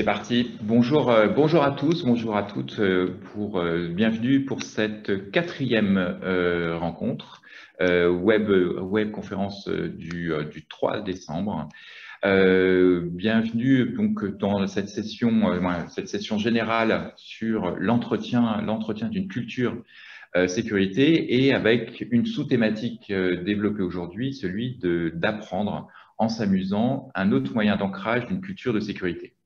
C'est parti. Bonjour, bonjour à tous, bonjour à toutes. Bienvenue pour cette quatrième rencontre web conférence du 3 décembre. Bienvenue donc dans cette session générale sur l'entretien d'une culture sécurité, et avec une sous-thématique développée aujourd'hui, celui d'apprendre en s'amusant, un autre moyen d'ancrage d'une culture de sécurité.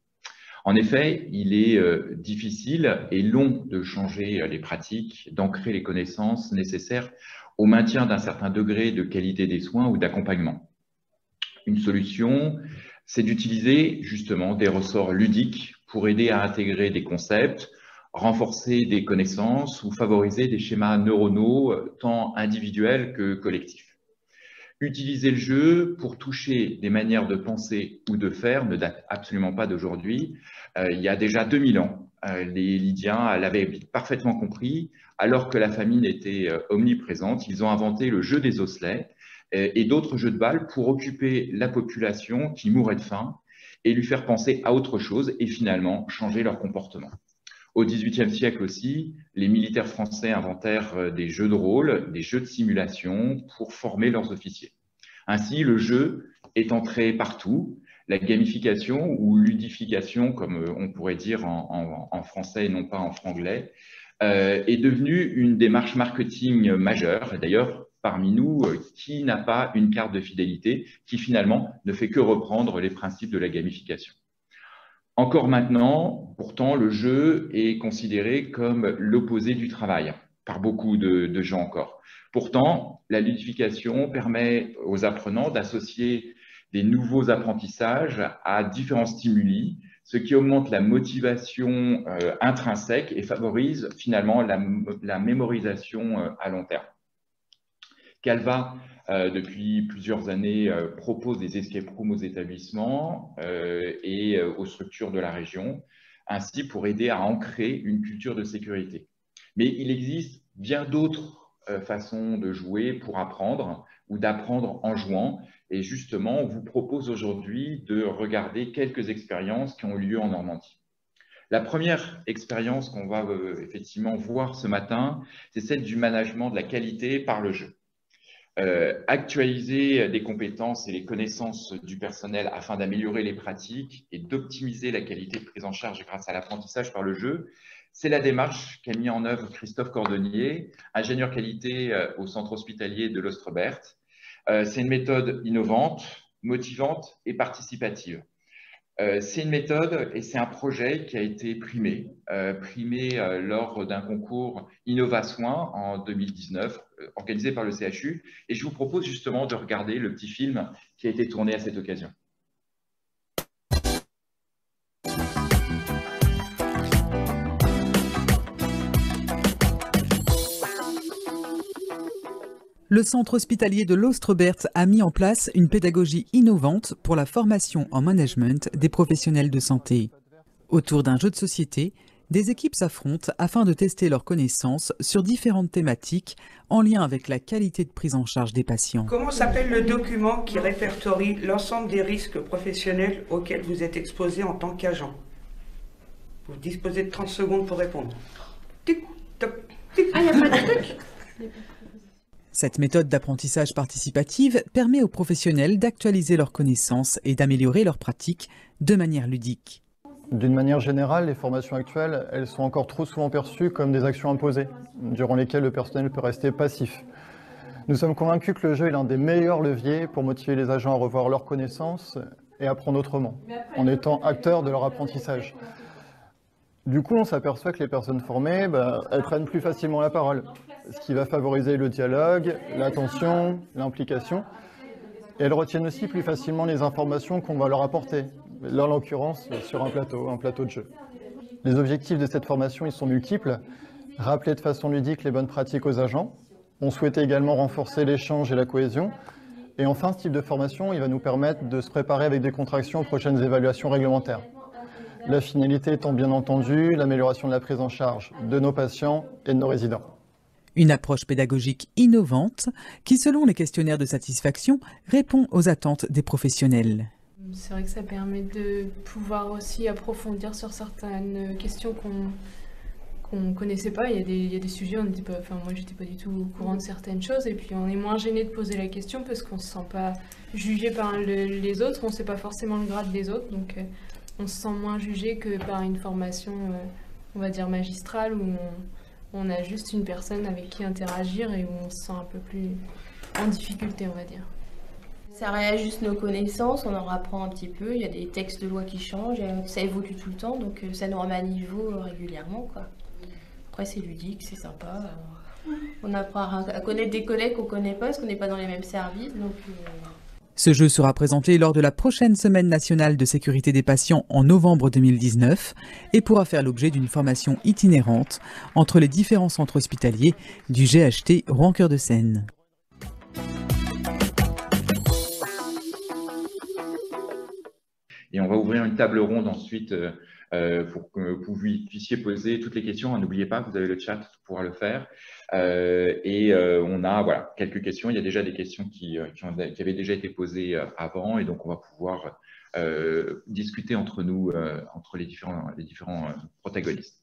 En effet, il est difficile et long de changer les pratiques, d'ancrer les connaissances nécessaires au maintien d'un certain degré de qualité des soins ou d'accompagnement. Une solution, c'est d'utiliser justement des ressorts ludiques pour aider à intégrer des concepts, renforcer des connaissances ou favoriser des schémas neuronaux tant individuels que collectifs. Utiliser le jeu pour toucher des manières de penser ou de faire ne date absolument pas d'aujourd'hui. Il y a déjà 2000 ans, les Lydiens l'avaient parfaitement compris. Alors que la famine était omniprésente, ils ont inventé le jeu des osselets et d'autres jeux de balles pour occuper la population qui mourait de faim et lui faire penser à autre chose et finalement changer leur comportement. Au XVIIIe siècle aussi, les militaires français inventèrent des jeux de rôle, des jeux de simulation pour former leurs officiers. Ainsi, le jeu est entré partout. La gamification ou ludification, comme on pourrait dire en français et non pas en franglais, est devenue une démarche marketing majeure. Et d'ailleurs, parmi nous, qui n'a pas une carte de fidélité qui finalement ne fait que reprendre les principes de la gamification? Encore maintenant, pourtant, le jeu est considéré comme l'opposé du travail par beaucoup de gens encore. Pourtant, la ludification permet aux apprenants d'associer des nouveaux apprentissages à différents stimuli, ce qui augmente la motivation intrinsèque et favorise finalement la mémorisation à long terme. Canva, depuis plusieurs années, propose des escape rooms aux établissements et aux structures de la région, ainsi pour aider à ancrer une culture de sécurité. Mais il existe bien d'autres façons de jouer pour apprendre ou d'apprendre en jouant. Et justement, on vous propose aujourd'hui de regarder quelques expériences qui ont eu lieu en Normandie. La première expérience qu'on va effectivement voir ce matin, c'est celle du management de la qualité par le jeu. Actualiser des compétences et les connaissances du personnel afin d'améliorer les pratiques et d'optimiser la qualité de prise en charge grâce à l'apprentissage par le jeu, c'est la démarche qu'a mis en œuvre Christophe Cordonnier, ingénieur qualité au centre hospitalier de l'Ostrebert. C'est une méthode innovante, motivante et participative. C'est une méthode et c'est un projet qui a été primé lors d'un concours InnovaSoin en 2019, organisé par le CHU. Et je vous propose justement de regarder le petit film qui a été tourné à cette occasion. Le centre hospitalier de l'Ostrebert a mis en place une pédagogie innovante pour la formation en management des professionnels de santé. Autour d'un jeu de société, des équipes s'affrontent afin de tester leurs connaissances sur différentes thématiques en lien avec la qualité de prise en charge des patients. Comment s'appelle le document qui répertorie l'ensemble des risques professionnels auxquels vous êtes exposé en tant qu'agent? Vous disposez de 30 secondes pour répondre. Tic, toc, tic. Ah, il n'y a pas de truc? Cette méthode d'apprentissage participative permet aux professionnels d'actualiser leurs connaissances et d'améliorer leurs pratiques de manière ludique. D'une manière générale, les formations actuelles, elles sont encore trop souvent perçues comme des actions imposées, durant lesquelles le personnel peut rester passif. Nous sommes convaincus que le jeu est l'un des meilleurs leviers pour motiver les agents à revoir leurs connaissances et apprendre autrement, en étant acteurs de leur apprentissage. Du coup, on s'aperçoit que les personnes formées, elles prennent plus facilement la parole, ce qui va favoriser le dialogue, l'attention, l'implication. Et elles retiennent aussi plus facilement les informations qu'on va leur apporter, là en l'occurrence sur un plateau de jeu. Les objectifs de cette formation, ils sont multiples. Rappeler de façon ludique les bonnes pratiques aux agents. On souhaitait également renforcer l'échange et la cohésion. Et enfin, ce type de formation, il va nous permettre de se préparer avec des contractions aux prochaines évaluations réglementaires. La finalité étant bien entendu l'amélioration de la prise en charge de nos patients et de nos résidents. Une approche pédagogique innovante qui, selon les questionnaires de satisfaction, répond aux attentes des professionnels. C'est vrai que ça permet de pouvoir aussi approfondir sur certaines questions qu'on ne connaissait pas. Il y a des sujets, on n'était pas, enfin moi j'étais pas du tout au courant de certaines choses, et puis on est moins gêné de poser la question parce qu'on se sent pas jugé par les autres, on sait pas forcément le grade des autres, donc on se sent moins jugé que par une formation, on va dire magistrale, où on a juste une personne avec qui interagir et où on se sent un peu plus en difficulté, on va dire. Ça réajuste nos connaissances, on en apprend un petit peu, il y a des textes de loi qui changent, ça évolue tout le temps, donc ça nous remet à niveau régulièrement, quoi. Après c'est ludique, c'est sympa, on apprend à connaître des collègues qu'on ne connaît pas, parce qu'on n'est pas dans les mêmes services, donc... Ce jeu sera présenté lors de la prochaine Semaine nationale de sécurité des patients en novembre 2019 et pourra faire l'objet d'une formation itinérante entre les différents centres hospitaliers du GHT Rouen-Cœur-de-Seine. Et on va ouvrir une table ronde ensuite pour que vous puissiez poser toutes les questions. N'oubliez pas, vous avez le chat pour pouvoir le faire. On a quelques questions. Il y a déjà des questions qui avaient déjà été posées avant, et donc on va pouvoir discuter entre nous, entre les différents protagonistes.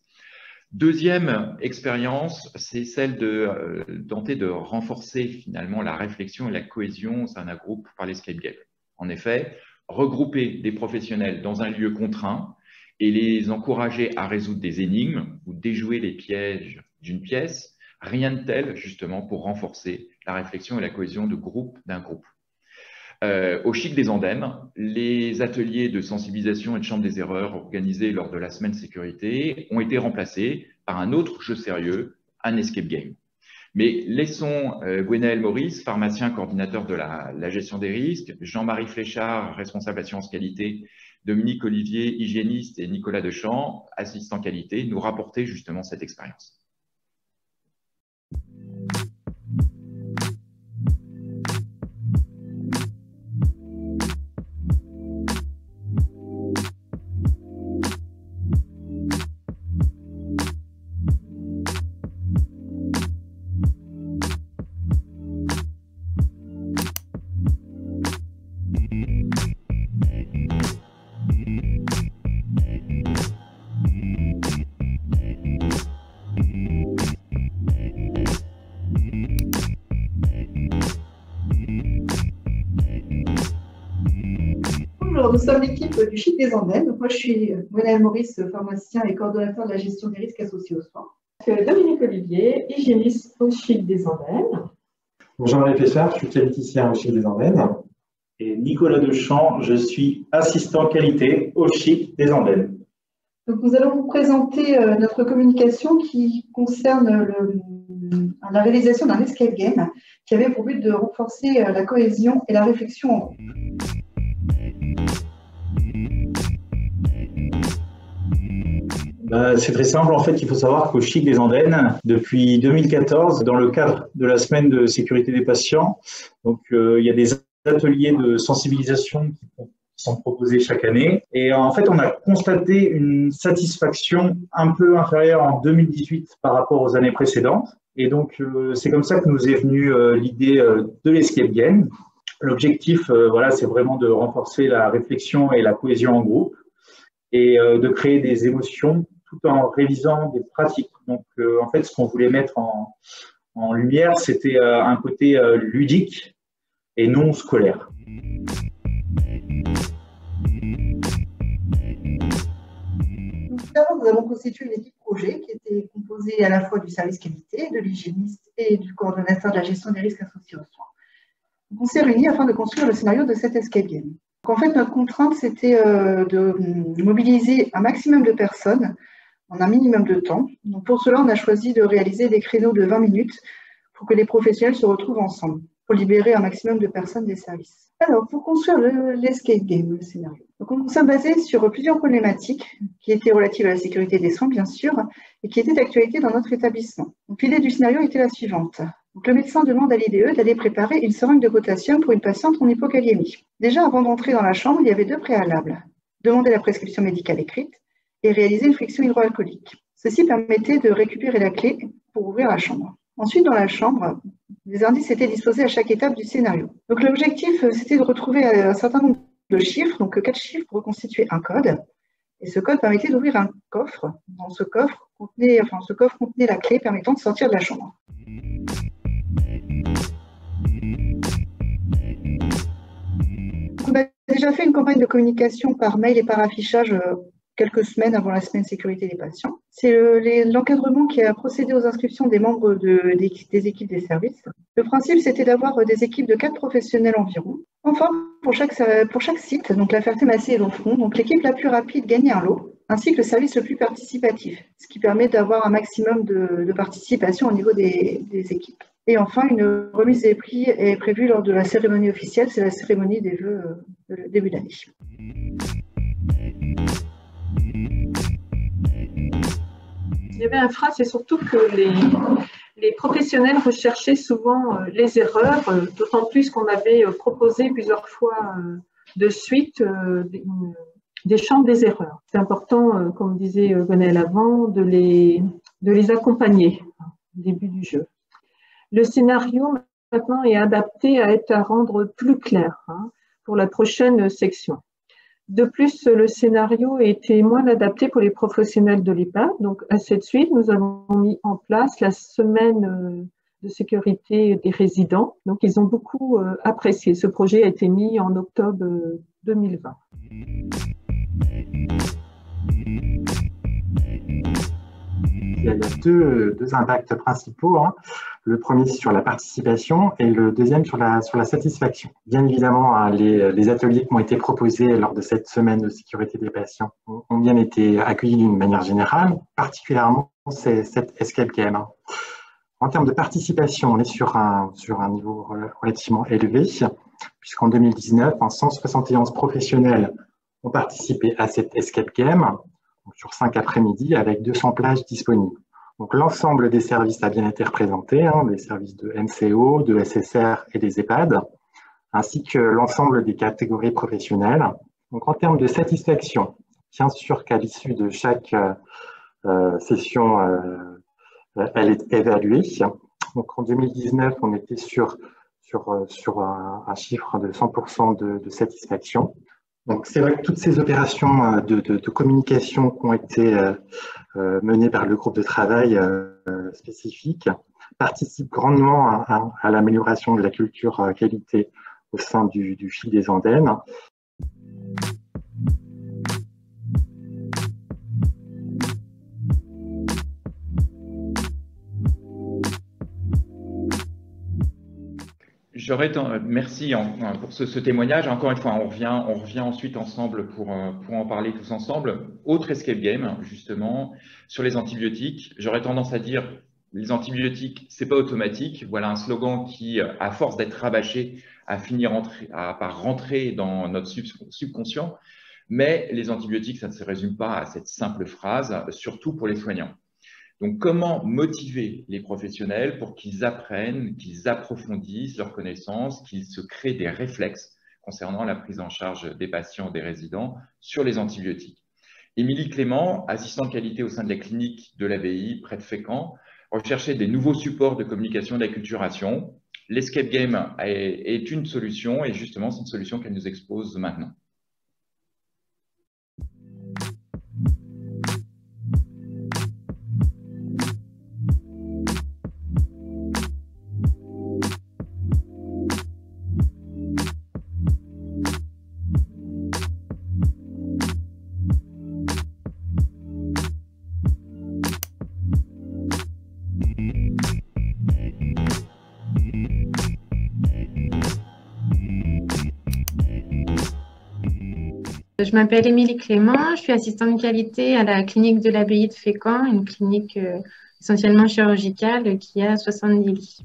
Deuxième expérience, c'est celle de tenter de renforcer finalement la réflexion et la cohésion au sein d'un groupe par l'escape game. En effet, regrouper des professionnels dans un lieu contraint et les encourager à résoudre des énigmes ou déjouer les pièges d'une pièce, rien de tel justement pour renforcer la réflexion et la cohésion d'un groupe. Au Chic des Andennes, les ateliers de sensibilisation et de chambre des erreurs organisés lors de la semaine sécurité ont été remplacés par un autre jeu sérieux, un escape game. Mais laissons Gwenaël Maurice, pharmacien coordinateur de la gestion des risques, Jean-Marie Fléchard, responsable assurance qualité, Dominique Olivier, hygiéniste, et Nicolas Dechamps, assistant qualité, nous rapporter justement cette expérience. Nous sommes l'équipe du Chic des Andennes. Donc moi, je suis Gwenaël Maurice, pharmacien et coordonnateur de la gestion des risques associés aux soins. Dominique Olivier, hygiéniste au Chic des Andennes. Jean-Marie Fléchard, je suis qualiticien au Chic des Andennes. Et Nicolas Dechamps, je suis assistant qualité au Chic des Andennes. Donc nous allons vous présenter notre communication qui concerne la réalisation d'un escape game qui avait pour but de renforcer la cohésion et la réflexion en groupe. C'est très simple, en fait, il faut savoir qu'au Chic des Andennes, depuis 2014, dans le cadre de la semaine de sécurité des patients, donc il y a des ateliers de sensibilisation qui sont proposés chaque année. Et en fait, on a constaté une satisfaction un peu inférieure en 2018 par rapport aux années précédentes. Et donc, c'est comme ça que nous est venue l'idée de l'escape game. L'objectif, c'est vraiment de renforcer la réflexion et la cohésion en groupe et de créer des émotions tout en révisant des pratiques. Donc, en fait, ce qu'on voulait mettre en lumière, c'était un côté ludique et non scolaire. Nous avons constitué une équipe projet qui était composée à la fois du service qualité, de l'hygiéniste et du coordonnateur de la gestion des risques associés aux soins. Donc, on s'est réunis afin de construire le scénario de cet escape game. Donc, en fait, notre contrainte, c'était de mobiliser un maximum de personnes en un minimum de temps. Donc, pour cela, on a choisi de réaliser des créneaux de 20 minutes pour que les professionnels se retrouvent ensemble, pour libérer un maximum de personnes des services. Alors, pour construire l'escape game, le scénario, donc on s'est basé sur plusieurs problématiques qui étaient relatives à la sécurité des soins, bien sûr, et qui étaient d'actualité dans notre établissement. Donc, l'idée du scénario était la suivante. Donc, le médecin demande à l'IDE d'aller préparer une seringue de potassium pour une patiente en hypokaliémie. Déjà, avant d'entrer dans la chambre, il y avait deux préalables. Demander la prescription médicale écrite et réaliser une friction hydroalcoolique. Ceci permettait de récupérer la clé pour ouvrir la chambre. Ensuite, dans la chambre, des indices étaient disposés à chaque étape du scénario. Donc, l'objectif, c'était de retrouver un certain nombre de chiffres, donc 4 chiffres pour reconstituer un code. Et ce code permettait d'ouvrir un coffre. Dans ce coffre contenait la clé permettant de sortir de la chambre. On a déjà fait une campagne de communication par mail et par affichage quelques semaines avant la semaine sécurité des patients. C'est l'encadrement qui a procédé aux inscriptions des membres des équipes des services. Le principe, c'était d'avoir des équipes de 4 professionnels environ. Enfin, pour chaque site, donc La Ferté-Macé et Longfront, donc l'équipe la plus rapide gagnait un lot, ainsi que le service le plus participatif, ce qui permet d'avoir un maximum de participation au niveau des équipes. Et enfin, une remise des prix est prévue lors de la cérémonie officielle, c'est la cérémonie des vœux de début d'année. Il y avait un frein, c'est surtout que les professionnels recherchaient souvent les erreurs, d'autant plus qu'on avait proposé plusieurs fois de suite des champs des erreurs. C'est important, comme disait Gonel avant, de les accompagner au début du jeu. Le scénario maintenant est adapté à rendre plus clair pour la prochaine section. De plus, le scénario était moins adapté pour les professionnels de l'EHPAD. Donc, à cette suite, nous avons mis en place la semaine de sécurité des résidents. Donc, ils ont beaucoup apprécié. Ce projet a été mis en octobre 2020. Il y a deux impacts principaux. Le premier sur la participation et le deuxième sur la satisfaction. Bien évidemment, les ateliers qui ont été proposés lors de cette semaine de sécurité des patients ont bien été accueillis d'une manière générale, particulièrement cette escape game. En termes de participation, on est sur un niveau relativement élevé, puisqu'en 2019, 171 professionnels ont participé à cette escape game, donc sur 5 après-midi, avec 200 plages disponibles. Donc l'ensemble des services a bien été représenté, des services de MCO, de SSR et des EHPAD, ainsi que l'ensemble des catégories professionnelles. Donc en termes de satisfaction, bien sûr qu'à l'issue de chaque session, elle est évaluée. Donc en 2019, on était sur un chiffre de 100% de satisfaction. Donc c'est vrai que toutes ces opérations de communication qui ont été menées par le groupe de travail spécifique participent grandement à l'amélioration de la culture qualité au sein du fil des Andennes. Merci pour ce témoignage. Encore une fois, on revient ensuite ensemble pour en parler tous ensemble. Autre escape game, justement, sur les antibiotiques. J'aurais tendance à dire, les antibiotiques, c'est pas automatique. Voilà un slogan qui, à force d'être rabâché, a fini par rentrer dans notre subconscient. Mais les antibiotiques, ça ne se résume pas à cette simple phrase, surtout pour les soignants. Donc, comment motiver les professionnels pour qu'ils apprennent, qu'ils approfondissent leurs connaissances, qu'ils se créent des réflexes concernant la prise en charge des patients, des résidents sur les antibiotiques. Émilie Clément, assistante qualité au sein de la clinique de l'ABI, près de Fécamp, recherchait des nouveaux supports de communication d'acculturation. L'escape game est une solution et justement, c'est une solution qu'elle nous expose maintenant. Je m'appelle Émilie Clément, je suis assistante qualité à la clinique de l'ABI de Fécamp, une clinique essentiellement chirurgicale qui a 70 lits.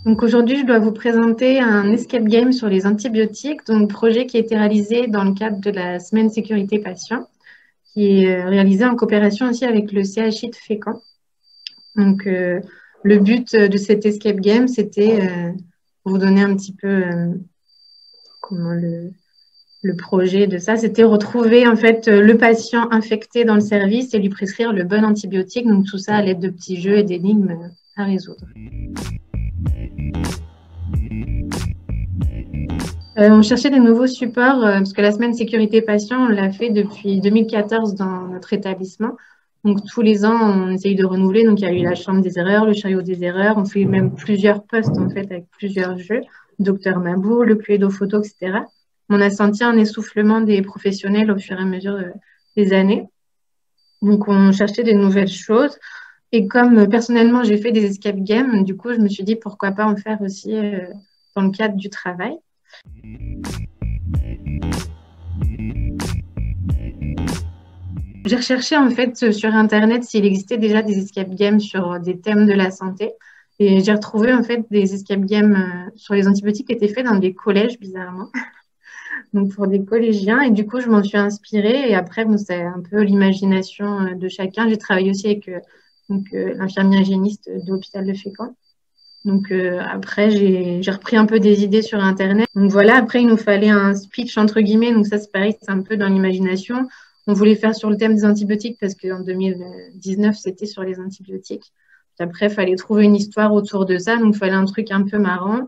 Donc aujourd'hui, je dois vous présenter un escape game sur les antibiotiques, donc projet qui a été réalisé dans le cadre de la semaine sécurité patient, qui est réalisé en coopération aussi avec le CHI de Fécamp. Donc le but de cet escape game, c'était pour vous donner un petit peu comment le projet de ça, c'était retrouver en fait le patient infecté dans le service et lui prescrire le bon antibiotique. Donc tout ça à l'aide de petits jeux et d'énigmes à résoudre. On cherchait des nouveaux supports parce que la semaine sécurité patient, on l'a fait depuis 2014 dans notre établissement. Donc, tous les ans, on essaye de renouveler. Donc, il y a eu la chambre des erreurs, le chariot des erreurs. On fait même plusieurs postes, en fait, avec plusieurs jeux. Docteur Mabou, le Cluedo photo, etc. On a senti un essoufflement des professionnels au fur et à mesure des années. Donc, on cherchait des nouvelles choses. Et comme personnellement, j'ai fait des escape games, du coup, je me suis dit pourquoi pas en faire aussi dans le cadre du travail. J'ai recherché en fait sur Internet s'il existait déjà des escape games sur des thèmes de la santé. Et j'ai retrouvé en fait des escape games sur les antibiotiques qui étaient faits dans des collèges, bizarrement. Donc pour des collégiens. Et du coup, je m'en suis inspirée. Et après, bon, c'est un peu l'imagination de chacun. J'ai travaillé aussi avec l'infirmière hygiéniste de l'hôpital de Fécamp. Donc après, j'ai repris un peu des idées sur Internet. Donc voilà, après, il nous fallait un speech entre guillemets. Donc ça, c'est pareil, c'est un peu dans l'imagination. On voulait faire sur le thème des antibiotiques parce qu'en 2019, c'était sur les antibiotiques. Puis après, il fallait trouver une histoire autour de ça. Donc, il fallait un truc un peu marrant.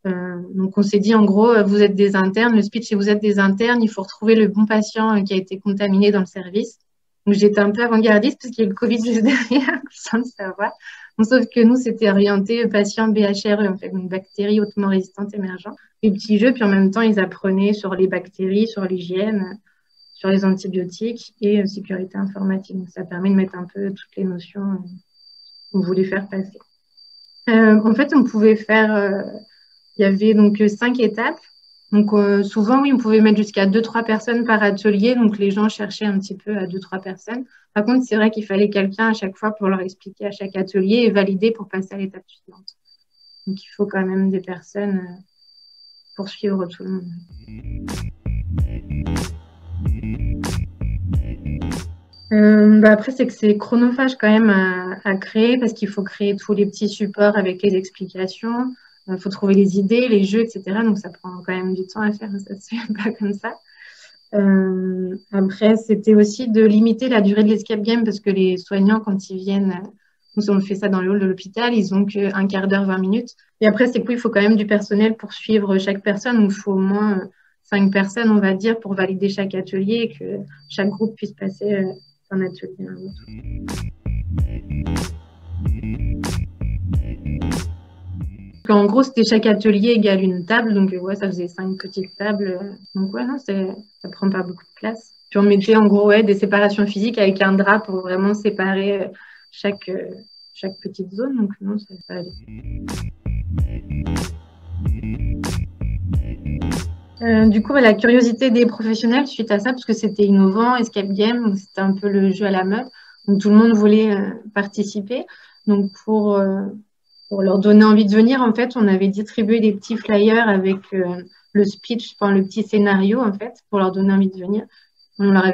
Donc, on s'est dit, en gros, vous êtes des internes. Le speech, c'est vous êtes des internes. Il faut retrouver le bon patient qui a été contaminé dans le service. Donc, j'étais un peu avant-gardiste parce qu'il y a eu le Covid juste derrière, sans le savoir. Donc, sauf que nous, c'était orienté patient BHRE, en fait, donc bactéries hautement résistantes émergentes. Les petits jeux, puis en même temps, ils apprenaient sur les bactéries, sur l'hygiène, sur les antibiotiques et sécurité informatique. Donc, ça permet de mettre un peu toutes les notions qu'on voulait faire passer. En fait, on pouvait faire... il y avait donc 5 étapes. Donc, souvent, oui, on pouvait mettre jusqu'à 2-3 personnes par atelier. Donc, les gens cherchaient un petit peu à 2-3 personnes. Par contre, c'est vrai qu'il fallait quelqu'un à chaque fois pour leur expliquer à chaque atelier et valider pour passer à l'étape suivante. Donc, il faut quand même des personnes pour suivre tout le monde. Après, c'est que c'est chronophage quand même à créer parce qu'il faut créer tous les petits supports avec les explications. Il faut trouver les idées, les jeux, etc. Donc, ça prend quand même du temps à faire. Ça ne se fait pas comme ça. Après, c'était aussi de limiter la durée de l'escape game parce que les soignants, quand ils viennent, on fait ça dans le hall de l'hôpital, ils n'ont qu'un quart d'heure, 20 minutes. Et après, c'est qu'il faut quand même du personnel pour suivre chaque personne. Donc, il faut au moins 5 personnes, on va dire, pour valider chaque atelier et que chaque groupe puisse passer d'un atelier à un autre. En gros, c'était chaque atelier égale une table, donc ouais, ça faisait 5 petites tables. Donc ouais, non, ça prend pas beaucoup de place. Puis on mettait en gros des séparations physiques avec un drap pour vraiment séparer chaque petite zone, donc non, ça allait. Du coup, la curiosité des professionnels suite à ça, parce que c'était innovant, escape game, c'était un peu le jeu à la mode, donc tout le monde voulait participer. Donc pour leur donner envie de venir, en fait, on avait distribué des petits flyers avec le speech, enfin, le petit scénario, en fait, pour leur donner envie de venir. On leur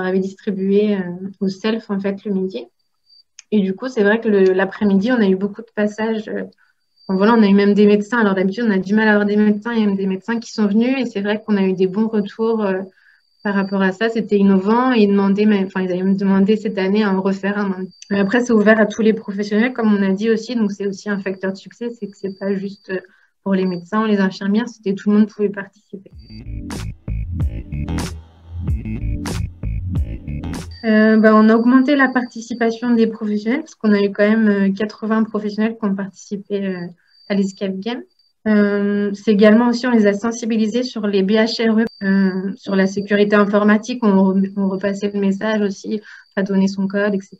avait distribué au self, en fait, le midi. Et du coup, c'est vrai que l'après-midi, on a eu beaucoup de passages. Voilà, on a eu même des médecins. Alors d'habitude, on a du mal à avoir des médecins. Il y a même des médecins qui sont venus. Et c'est vrai qu'on a eu des bons retours par rapport à ça. C'était innovant. Et ils avaient même demandé cette année à en refaire un. Après, c'est ouvert à tous les professionnels, comme on a dit aussi. Donc, c'est aussi un facteur de succès. C'est que c'est pas juste pour les médecins ou les infirmières. C'était tout le monde pouvait participer. On a augmenté la participation des professionnels parce qu'on a eu quand même 80 professionnels qui ont participé à l'escape game. C'est également aussi, on les a sensibilisés sur les BHRE, sur la sécurité informatique, on repassait le message aussi, à donner son code, etc.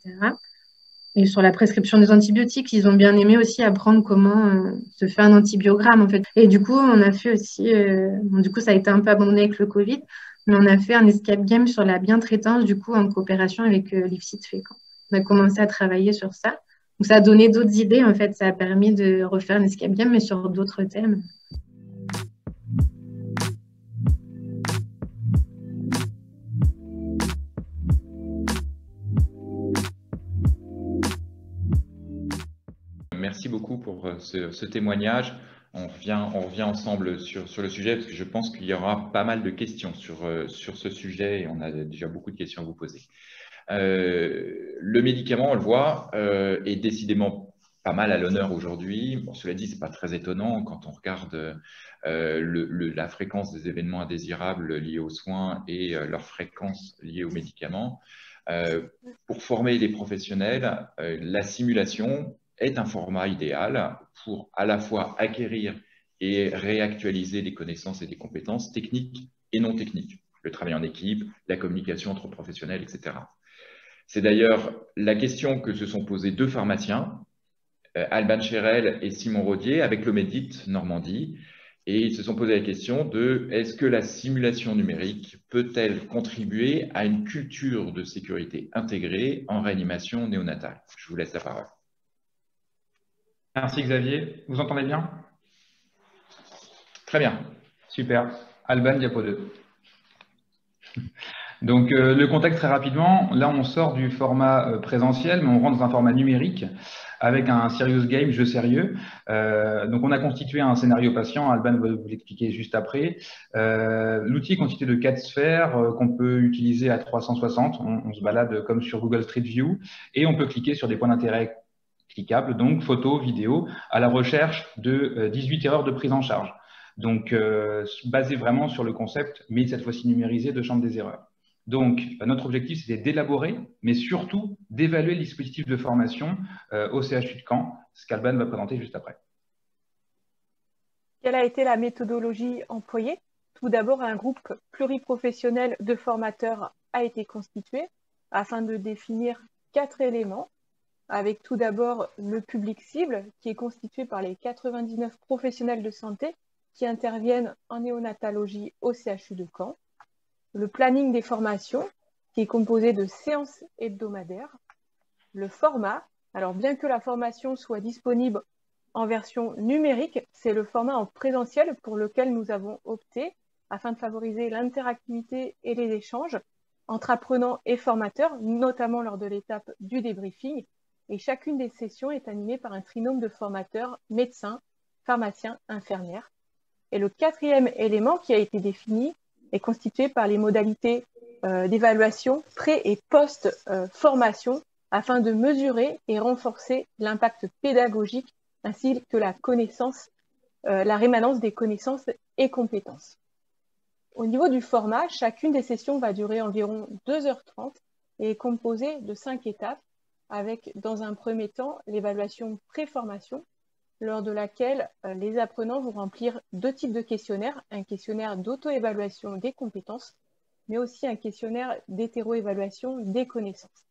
Et sur la prescription des antibiotiques, ils ont bien aimé aussi apprendre comment se fait un antibiogramme en fait. Et du coup, on a fait aussi, du coup ça a été un peu abandonné avec le Covid, mais on a fait un escape game sur la bientraitance, du coup, en coopération avec l'IFSI de Fécamp. On a commencé à travailler sur ça. Donc, ça a donné d'autres idées, en fait. Ça a permis de refaire un escape game, mais sur d'autres thèmes. Merci beaucoup pour ce témoignage. On revient ensemble sur le sujet parce que je pense qu'il y aura pas mal de questions sur ce sujet et on a déjà beaucoup de questions à vous poser. Le médicament, on le voit, est décidément pas mal à l'honneur aujourd'hui. Bon, cela dit, ce n'est pas très étonnant quand on regarde la fréquence des événements indésirables liés aux soins et leur fréquence liée aux médicaments. Pour former les professionnels, la simulation est un format idéal pour à la fois acquérir et réactualiser des connaissances et des compétences techniques et non techniques. Le travail en équipe, la communication entre professionnels, etc. C'est d'ailleurs la question que se sont posées deux pharmaciens, Alban Cherel et Simon Rodier, avec l'Omedit Normandie, et ils se sont posé la question de est-ce que la simulation numérique peut-elle contribuer à une culture de sécurité intégrée en réanimation néonatale? Je vous laisse la parole. Merci Xavier. Vous entendez bien? Très bien. Super. Alban, diapo 2. Donc le contexte très rapidement, là on sort du format présentiel, mais on rentre dans un format numérique avec un serious game, jeu sérieux. Donc on a constitué un scénario patient, Alban va vous l'expliquer juste après. L'outil est constitué de 4 sphères qu'on peut utiliser à 360, on se balade comme sur Google Street View, et on peut cliquer sur des points d'intérêt cliquables, donc photos, vidéos, à la recherche de 18 erreurs de prise en charge. Donc basé vraiment sur le concept, mais cette fois-ci numérisé, de chambre des erreurs. Donc, notre objectif, c'était d'élaborer, mais surtout d'évaluer le dispositif de formation au CHU de Caen, ce qu'Alban va présenter juste après. Quelle a été la méthodologie employée? Tout d'abord, un groupe pluriprofessionnel de formateurs a été constitué afin de définir 4 éléments, avec tout d'abord le public cible, qui est constitué par les 99 professionnels de santé qui interviennent en néonatologie au CHU de Caen. Le planning des formations, qui est composé de séances hebdomadaires. Le format, alors bien que la formation soit disponible en version numérique, c'est le format en présentiel pour lequel nous avons opté afin de favoriser l'interactivité et les échanges entre apprenants et formateurs, notamment lors de l'étape du débriefing. Et chacune des sessions est animée par un trinôme de formateurs, médecins, pharmaciens, infirmières. Et le 4e élément qui a été défini est constitué par les modalités d'évaluation pré- et post-formation afin de mesurer et renforcer l'impact pédagogique ainsi que la connaissance, la rémanence des connaissances et compétences. Au niveau du format, chacune des sessions va durer environ 2h30 et est composée de 5 étapes avec, dans un premier temps, l'évaluation pré-formation, lors de laquelle les apprenants vont remplir 2 types de questionnaires, un questionnaire d'auto-évaluation des compétences, mais aussi un questionnaire d'hétéro-évaluation des connaissances.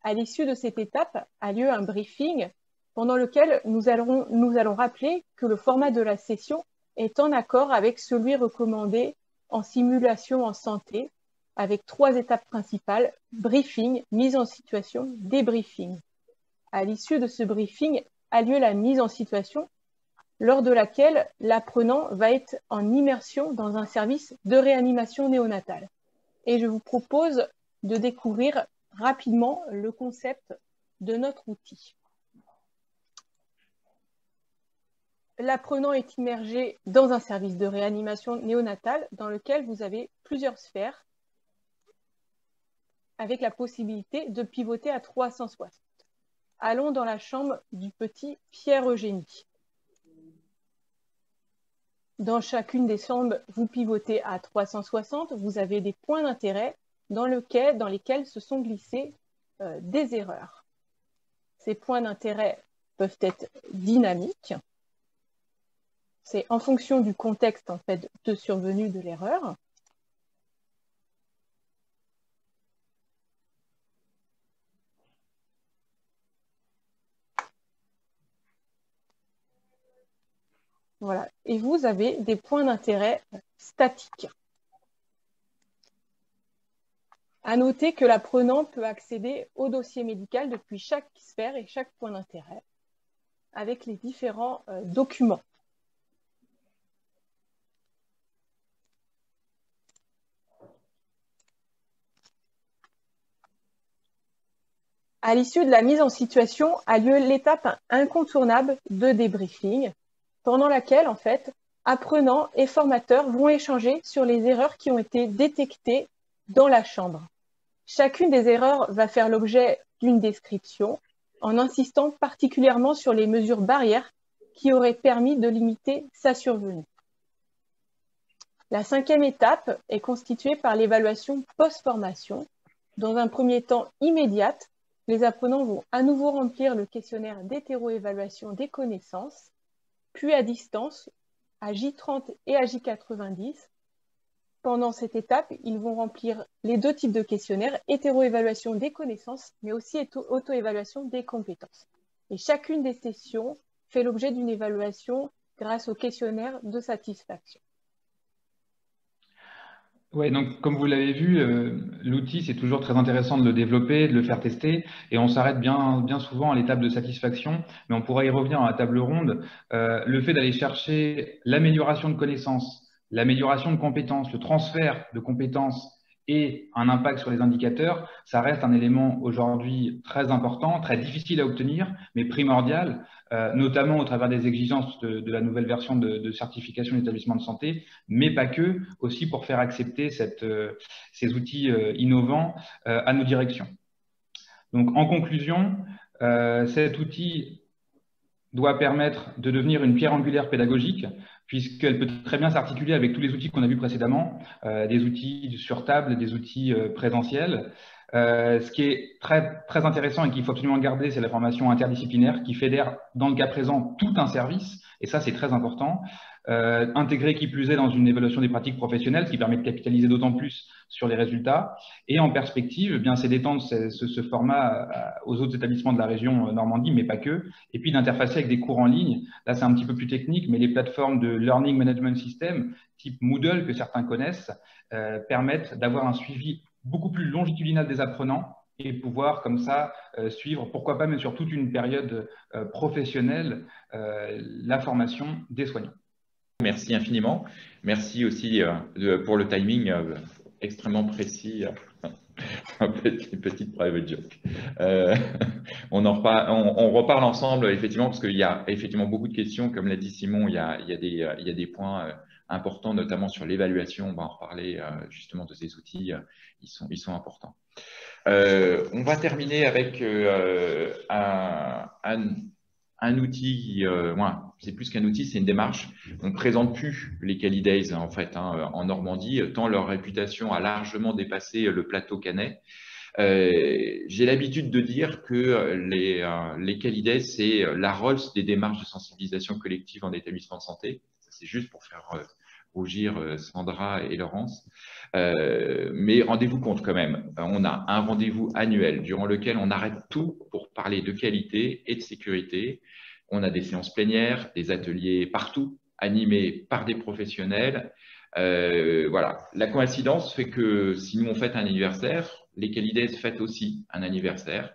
À l'issue de cette étape a lieu un briefing pendant lequel nous allons rappeler que le format de la session est en accord avec celui recommandé en simulation en santé, avec 3 étapes principales, briefing, mise en situation, débriefing. À l'issue de ce briefing, a lieu la mise en situation, lors de laquelle l'apprenant va être en immersion dans un service de réanimation néonatale. Et je vous propose de découvrir rapidement le concept de notre outil. L'apprenant est immergé dans un service de réanimation néonatale dans lequel vous avez plusieurs sphères avec la possibilité de pivoter à 360. Allons dans la chambre du petit Pierre-Eugénie. Dans chacune des chambres, vous pivotez à 360. Vous avez des points d'intérêt dans lesquels se sont glissées des erreurs. Ces points d'intérêt peuvent être dynamiques. C'est en fonction du contexte en fait, de survenue de l'erreur. Voilà. Et vous avez des points d'intérêt statiques. À noter que l'apprenant peut accéder au dossier médical depuis chaque sphère et chaque point d'intérêt avec les différents documents. À l'issue de la mise en situation a lieu l'étape incontournable de débriefing, pendant laquelle, en fait, apprenants et formateurs vont échanger sur les erreurs qui ont été détectées dans la chambre. Chacune des erreurs va faire l'objet d'une description en insistant particulièrement sur les mesures barrières qui auraient permis de limiter sa survenue. La 5e étape est constituée par l'évaluation post-formation. Dans un premier temps immédiate, les apprenants vont à nouveau remplir le questionnaire d'hétéro-évaluation des connaissances, puis à distance, à J30 et à J90. Pendant cette étape, ils vont remplir les 2 types de questionnaires, hétéro-évaluation des connaissances, mais aussi auto-évaluation des compétences. Et chacune des sessions fait l'objet d'une évaluation grâce au questionnaire de satisfaction. Oui, donc comme vous l'avez vu, l'outil, c'est toujours très intéressant de le développer, de le faire tester, et on s'arrête bien souvent à l'étape de satisfaction, mais on pourra y revenir à la table ronde. Le fait d'aller chercher l'amélioration de connaissances, l'amélioration de compétences, le transfert de compétences et un impact sur les indicateurs, ça reste un élément aujourd'hui très important, très difficile à obtenir, mais primordial, notamment au travers des exigences de la nouvelle version de certification d'établissement de santé, mais pas que, aussi pour faire accepter ces outils innovants à nos directions. Donc, en conclusion, cet outil doit permettre de devenir une pierre angulaire pédagogique, puisqu'elle peut très bien s'articuler avec tous les outils qu'on a vus précédemment, des outils sur table, des outils présentiels. Ce qui est très intéressant et qu'il faut absolument garder, c'est la formation interdisciplinaire qui fédère, dans le cas présent, tout un service, et ça c'est très important, intégré qui plus est dans une évaluation des pratiques professionnelles, qui permet de capitaliser d'autant plus sur les résultats, et en perspective, eh bien c'est d'étendre ce format aux autres établissements de la région Normandie, mais pas que, et puis d'interfacer avec des cours en ligne. Là c'est un petit peu plus technique, mais les plateformes de Learning Management System, type Moodle que certains connaissent, permettent d'avoir un suivi beaucoup plus longitudinal des apprenants et pouvoir comme ça suivre, pourquoi pas même sur toute une période professionnelle, la formation des soignants. Merci infiniment. Merci aussi pour le timing extrêmement précis. Petite private joke. On reparle ensemble, effectivement, parce qu'il y a effectivement beaucoup de questions. Comme l'a dit Simon, il y a des points importants, notamment sur l'évaluation. On va en reparler justement de ces outils. Ils sont importants. On va terminer avec un outil qui, c'est plus qu'un outil, c'est une démarche. On ne présente plus les Cali Days en fait en Normandie, tant leur réputation a largement dépassé le plateau canet. J'ai l'habitude de dire que les Cali Days, c'est la Rolls des démarches de sensibilisation collective en établissement de santé. C'est juste pour faire rougir Sandra et Laurence. Mais rendez-vous compte quand même, on a un rendez-vous annuel durant lequel on arrête tout pour parler de qualité et de sécurité. On a des séances plénières, des ateliers partout, animés par des professionnels. Voilà. La coïncidence fait que si nous on fête un anniversaire, les Cali Days fêtent aussi un anniversaire.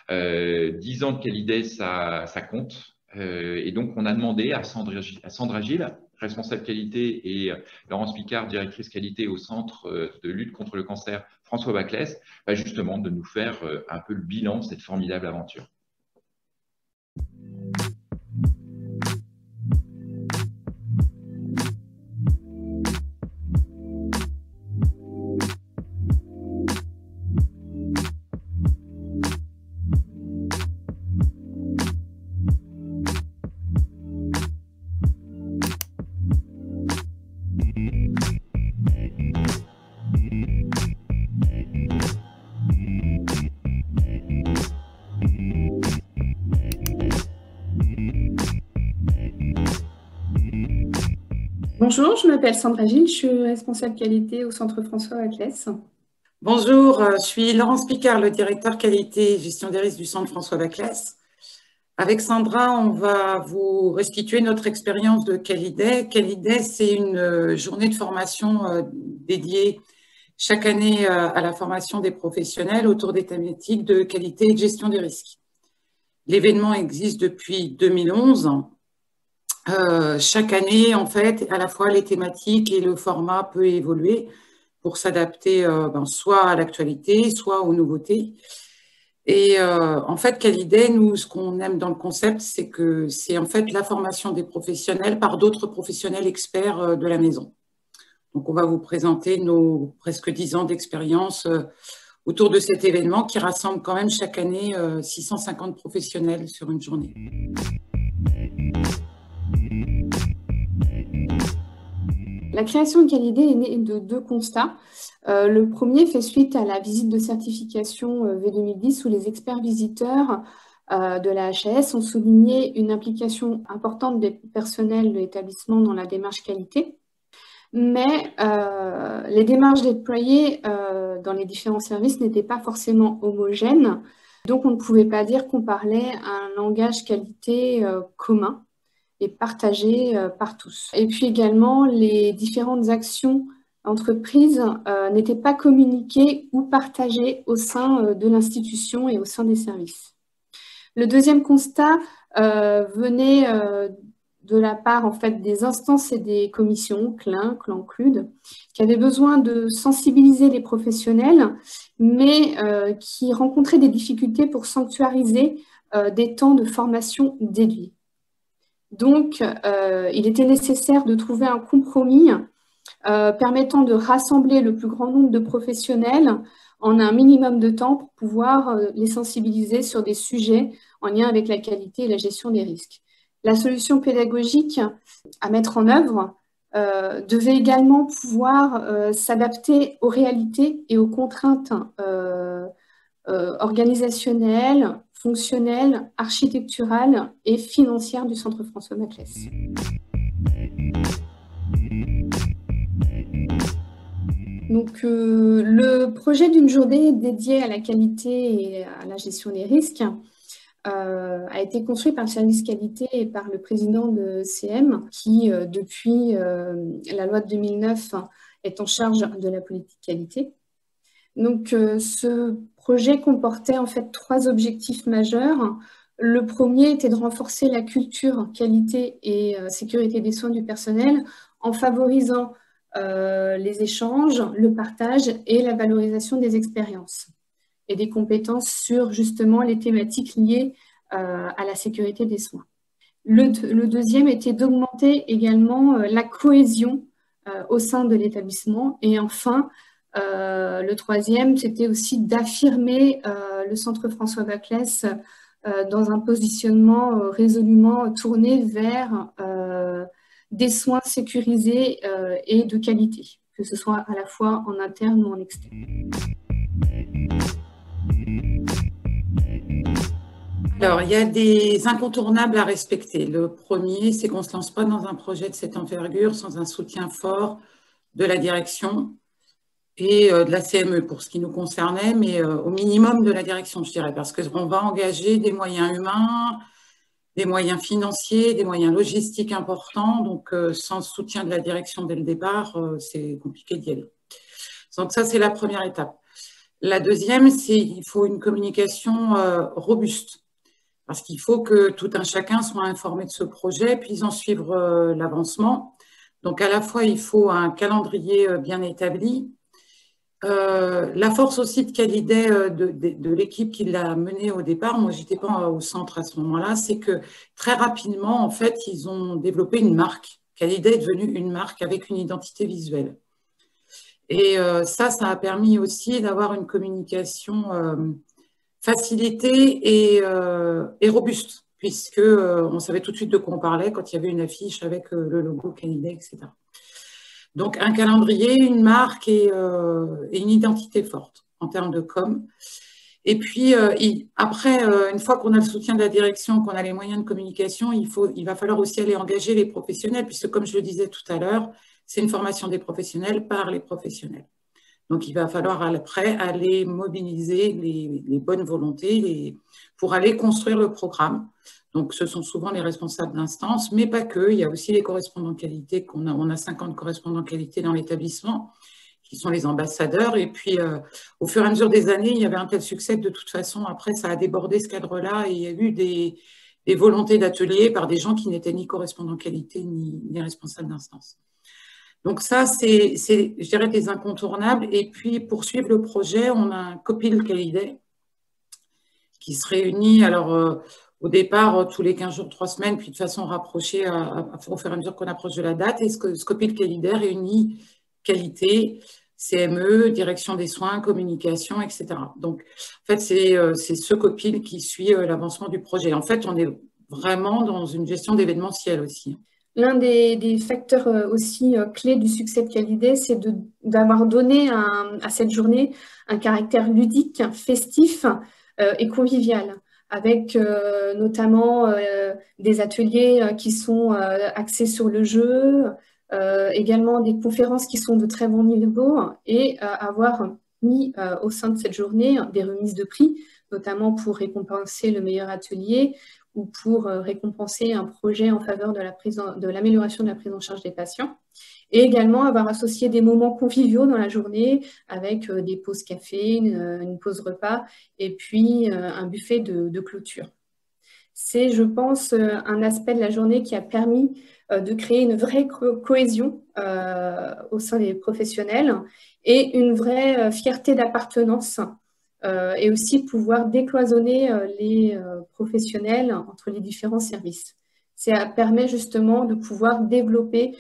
10 ans de Cali Days, ça compte. Et donc, on a demandé à Sandra Gilles, responsable qualité, et Laurence Picard, directrice qualité au Centre de lutte contre le cancer François Baclès, justement de nous faire un peu le bilan de cette formidable aventure. Bonjour, je m'appelle Sandra Gilles, je suis responsable qualité au Centre François Baclès. Bonjour, je suis Laurence Picard, le directeur qualité et gestion des risques du Centre François Baclès. Avec Sandra, on va vous restituer notre expérience de Cali Day. Cali Day, c'est une journée de formation dédiée chaque année à la formation des professionnels autour des thématiques de qualité et de gestion des risques. L'événement existe depuis 2011. Chaque année, en fait, à la fois les thématiques et le format peut évoluer pour s'adapter soit à l'actualité, soit aux nouveautés. Et en fait, Cali Day, nous, ce qu'on aime dans le concept, c'est que c'est en fait la formation des professionnels par d'autres professionnels experts de la maison. Donc, on va vous présenter nos presque 10 ans d'expérience autour de cet événement qui rassemble quand même chaque année 650 professionnels sur une journée. La création de Qualidé est née de 2 constats. Le premier fait suite à la visite de certification V2010 où les experts visiteurs de la HAS ont souligné une implication importante des personnels de l'établissement dans la démarche qualité. Mais les démarches déployées dans les différents services n'étaient pas forcément homogènes. Donc, on ne pouvait pas dire qu'on parlait un langage qualité commun et partagé par tous. Et puis également, les différentes actions entreprises n'étaient pas communiquées ou partagées au sein de l'institution et au sein des services. Le deuxième constat venait de la part en fait, des instances et des commissions, CLIN, CLAN-CLUD, qui avaient besoin de sensibiliser les professionnels, mais qui rencontraient des difficultés pour sanctuariser des temps de formation dédiés. Donc, il était nécessaire de trouver un compromis permettant de rassembler le plus grand nombre de professionnels en un minimum de temps pour pouvoir les sensibiliser sur des sujets en lien avec la qualité et la gestion des risques. La solution pédagogique à mettre en œuvre devait également pouvoir s'adapter aux réalités et aux contraintes organisationnelles, fonctionnelles, architecturales et financières du Centre François Maclès. Donc, le projet d'une journée dédiée à la qualité et à la gestion des risques a été construit par le service qualité et par le président de CM qui, depuis la loi de 2009, est en charge de la politique qualité. Donc, ce projet comportait en fait 3 objectifs majeurs. Le premier était de renforcer la culture qualité et sécurité des soins du personnel en favorisant les échanges, le partage et la valorisation des expériences et des compétences sur justement les thématiques liées à la sécurité des soins. Le deuxième était d'augmenter également la cohésion au sein de l'établissement. Et enfin, le troisième, c'était aussi d'affirmer le Centre François Maclès dans un positionnement résolument tourné vers des soins sécurisés et de qualité, que ce soit à la fois en interne ou en externe. Alors, il y a des incontournables à respecter. Le premier, c'est qu'on ne se lance pas dans un projet de cette envergure sans un soutien fort de la direction et de la CME pour ce qui nous concernait, mais au minimum de la direction, je dirais, parce qu'on va engager des moyens humains, des moyens financiers, des moyens logistiques importants. Donc, sans soutien de la direction dès le départ, c'est compliqué d'y aller. Donc, ça, c'est la première étape. La deuxième, c'est qu'il faut une communication robuste. Parce qu'il faut que tout un chacun soit informé de ce projet, puis en suivre l'avancement. Donc, à la fois, il faut un calendrier bien établi. La force aussi de Qualidé, de l'équipe qui l'a mené au départ, moi, je n'étais pas au centre à ce moment-là, c'est que très rapidement, en fait, ils ont développé une marque. Qualidé est devenue une marque avec une identité visuelle. Et ça a permis aussi d'avoir une communication facilitée et robuste, puisqu'on savait tout de suite de quoi on parlait quand il y avait une affiche avec le logo Qualidé, etc. Donc, un calendrier, une marque et une identité forte en termes de com. Et puis, après, une fois qu'on a le soutien de la direction, qu'on a les moyens de communication, il va falloir aussi aller engager les professionnels, puisque, comme je le disais tout à l'heure, c'est une formation des professionnels par les professionnels. Donc, il va falloir après aller mobiliser les bonnes volontés pour aller construire le programme. Donc, ce sont souvent les responsables d'instance, mais pas que. Il y a aussi les correspondants qualité. On a 50 correspondants qualité dans l'établissement, qui sont les ambassadeurs. Et puis, au fur et à mesure des années, il y avait un tel succès que de toute façon, après, ça a débordé ce cadre-là. Et il y a eu des volontés d'atelier par des gens qui n'étaient ni correspondants qualité, ni responsables d'instance. Donc ça, c'est, je dirais, des incontournables. Et puis, pour suivre le projet, on a un copil Qualidé qui se réunit, alors au départ, tous les 15 jours, 3 semaines, puis de façon rapprochée au fur et à mesure qu'on approche de la date. Et ce copil Qualidé réunit qualité, CME, direction des soins, communication, etc. Donc, en fait, c'est ce COPIL qui suit l'avancement du projet. En fait, on est vraiment dans une gestion d'événementiel aussi. L'un des facteurs aussi clés du succès de Qualidé, c'est d'avoir donné à cette journée un caractère ludique, festif et convivial, avec notamment des ateliers qui sont axés sur le jeu, également des conférences qui sont de très bon niveau, et avoir mis au sein de cette journée des remises de prix, notamment pour récompenser le meilleur atelier ou pour récompenser un projet en faveur de l'amélioration de la prise en charge des patients. Et également avoir associé des moments conviviaux dans la journée avec des pauses café, une pause repas et puis un buffet de clôture. C'est, je pense, un aspect de la journée qui a permis de créer une vraie cohésion au sein des professionnels et une vraie fierté d'appartenance et aussi pouvoir décloisonner les professionnels entre les différents services. Ça permet justement de pouvoir développer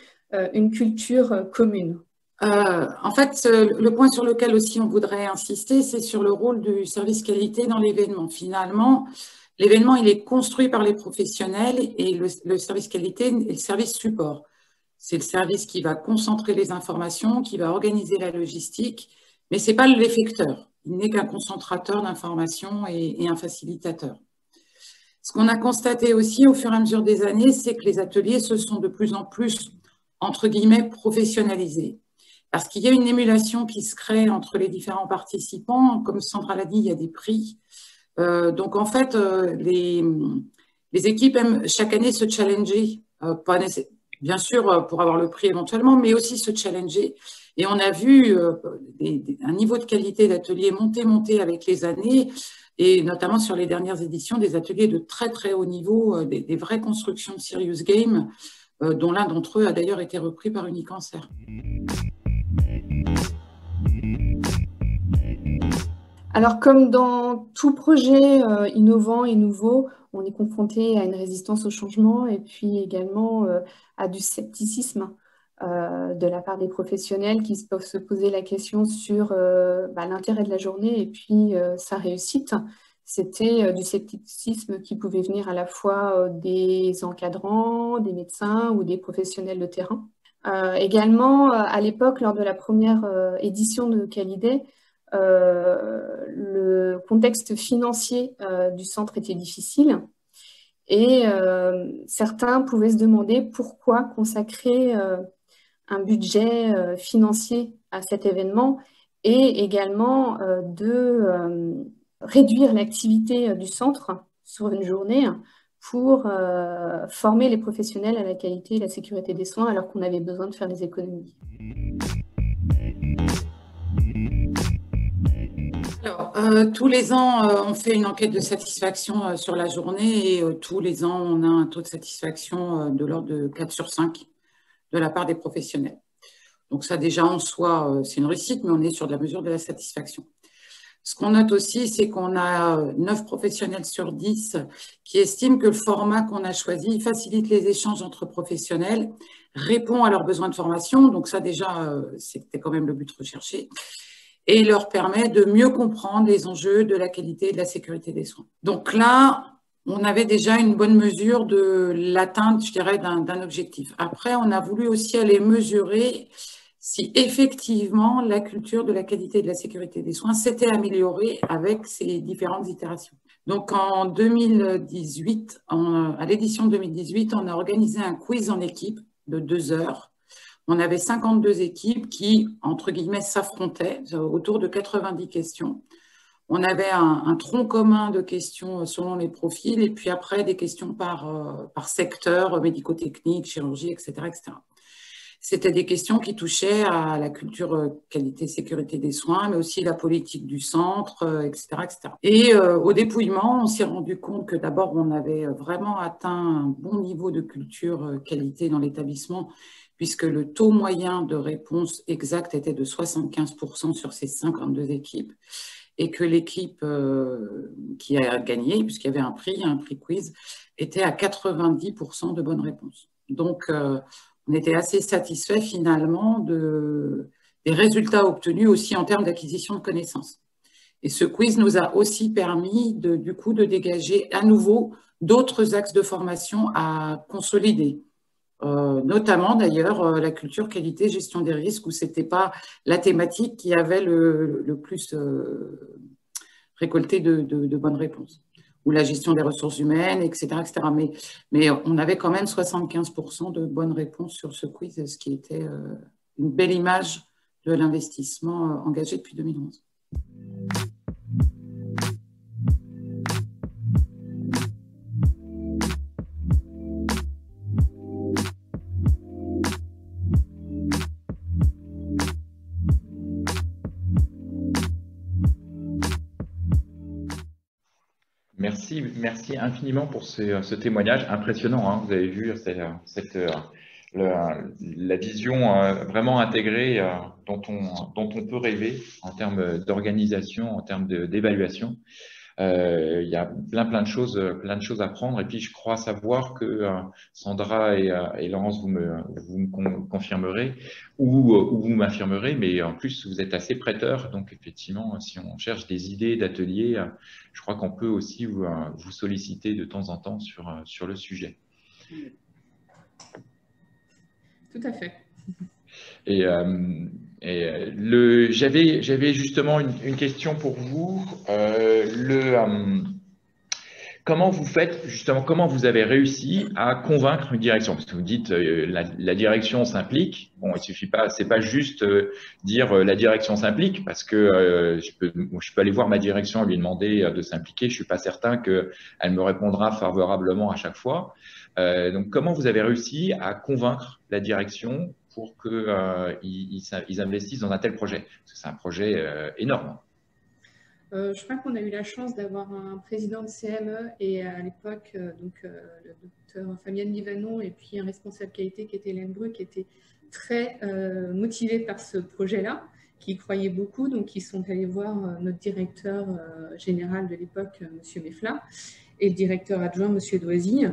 une culture commune. En fait, le point sur lequel aussi on voudrait insister, c'est sur le rôle du service qualité dans l'événement. Finalement, l'événement, il est construit par les professionnels et le service qualité est le service support. C'est le service qui va concentrer les informations, qui va organiser la logistique, mais ce n'est pas l'effecteur. Il n'est qu'un concentrateur d'informations et un facilitateur. Ce qu'on a constaté aussi au fur et à mesure des années, c'est que les ateliers se sont de plus en plus, entre guillemets, professionnalisés. Parce qu'il y a une émulation qui se crée entre les différents participants. Comme Sandra l'a dit, il y a des prix. Donc, en fait, les équipes aiment chaque année se challenger, bien sûr pour avoir le prix éventuellement, mais aussi se challenger. Et on a vu un niveau de qualité d'atelier monter avec les années, et notamment sur les dernières éditions, des ateliers de très très haut niveau, des vraies constructions de Serious Game, dont l'un d'entre eux a d'ailleurs été repris par Unicancer. Alors, comme dans tout projet innovant et nouveau, on est confronté à une résistance au changement et puis également à du scepticisme de la part des professionnels qui peuvent se poser la question sur l'intérêt de la journée et puis sa réussite. C'était du scepticisme qui pouvait venir à la fois des encadrants, des médecins ou des professionnels de terrain. Également, à l'époque, lors de la première édition de Qualidé, le contexte financier du centre était difficile et certains pouvaient se demander pourquoi consacrer un budget financier à cet événement et également de réduire l'activité du centre sur une journée pour former les professionnels à la qualité et la sécurité des soins alors qu'on avait besoin de faire des économies. Alors, tous les ans, on fait une enquête de satisfaction sur la journée et tous les ans, on a un taux de satisfaction de l'ordre de 4 sur 5 de la part des professionnels. Donc ça, déjà, en soi, c'est une réussite, mais on est sur de la mesure de la satisfaction. Ce qu'on note aussi, c'est qu'on a 9 professionnels sur 10 qui estiment que le format qu'on a choisi facilite les échanges entre professionnels, répond à leurs besoins de formation, donc ça, déjà, c'était quand même le but recherché, et leur permet de mieux comprendre les enjeux de la qualité et de la sécurité des soins. Donc là, on avait déjà une bonne mesure de l'atteinte, je dirais, d'un objectif. Après, on a voulu aussi aller mesurer si effectivement la culture de la qualité et de la sécurité des soins s'était améliorée avec ces différentes itérations. Donc en 2018, à l'édition 2018, on a organisé un quiz en équipe de 2 heures. On avait 52 équipes qui, entre guillemets, s'affrontaient autour de 90 questions. On avait un tronc commun de questions selon les profils et puis après des questions par secteur, médico-technique, chirurgie, etc., etc. C'était des questions qui touchaient à la culture qualité-sécurité des soins, mais aussi la politique du centre, etc., etc. Et au dépouillement, on s'est rendu compte que d'abord, on avait vraiment atteint un bon niveau de culture qualité dans l'établissement, puisque le taux moyen de réponse exacte était de 75% sur ces 52 équipes. Et que l'équipe qui a gagné, puisqu'il y avait un prix quiz, était à 90% de bonnes réponses. Donc, on était assez satisfait finalement des résultats obtenus aussi en termes d'acquisition de connaissances. Et ce quiz nous a aussi permis du coup de dégager à nouveau d'autres axes de formation à consolider. Notamment d'ailleurs la culture qualité gestion des risques, où c'était pas la thématique qui avait le plus récolté de bonnes réponses, ou la gestion des ressources humaines, etc. etc. Mais on avait quand même 75% de bonnes réponses sur ce quiz, ce qui était une belle image de l'investissement engagé depuis 2011. Merci infiniment pour ce témoignage impressionnant. Hein. Vous avez vu la vision vraiment intégrée dont on peut rêver en termes d'organisation, en termes d'évaluation. Il y a plein de choses à prendre. Et puis, je crois savoir que Sandra et Laurence, vous me confirmerez ou vous m'affirmerez, mais en plus, vous êtes assez prêteurs. Donc, effectivement, si on cherche des idées d'ateliers, je crois qu'on peut aussi vous solliciter de temps en temps sur le sujet. Tout à fait. Et j'avais justement une question pour vous. Comment vous faites justement, comment vous avez réussi à convaincre une direction? Parce que vous dites la direction s'implique. Bon, il suffit pas, c'est pas juste dire la direction s'implique, parce que je peux aller voir ma direction et lui demander de s'impliquer. Je suis pas certain qu'elle me répondra favorablement à chaque fois. Donc, comment vous avez réussi à convaincre la direction pour qu'ils investissent dans un tel projet? Parce que c'est un projet énorme. Je crois qu'on a eu la chance d'avoir un président de CME et à l'époque, le docteur Fabien Livanon, et puis un responsable qualité qui était Hélène Bru, qui était très motivé par ce projet-là, qui y croyait beaucoup. Donc, ils sont allés voir notre directeur général de l'époque, M. Meffla, et le directeur adjoint, M. Doisy,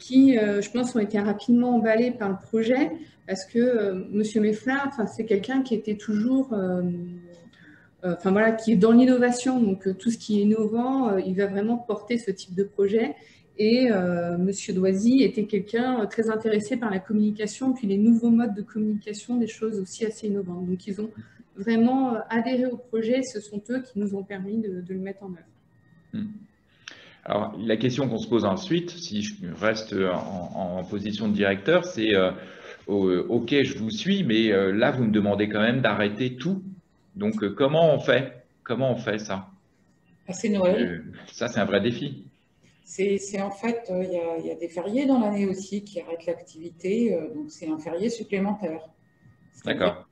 qui, je pense, ont été rapidement emballés par le projet, parce que M. Meffla, c'est quelqu'un qui était toujours... qui est dans l'innovation, donc tout ce qui est innovant, il va vraiment porter ce type de projet. Et M. Doisy était quelqu'un très intéressé par la communication, puis les nouveaux modes de communication, des choses aussi assez innovantes. Donc, ils ont vraiment adhéré au projet, ce sont eux qui nous ont permis de le mettre en œuvre. Alors, la question qu'on se pose ensuite, si je reste en position de directeur, c'est OK, je vous suis, mais là, vous me demandez quand même d'arrêter tout. Donc, comment on fait ça? C'est Noël. Ça, c'est un vrai défi. C'est en fait, il y a des fériés dans l'année aussi qui arrêtent l'activité, donc c'est un férié supplémentaire. D'accord.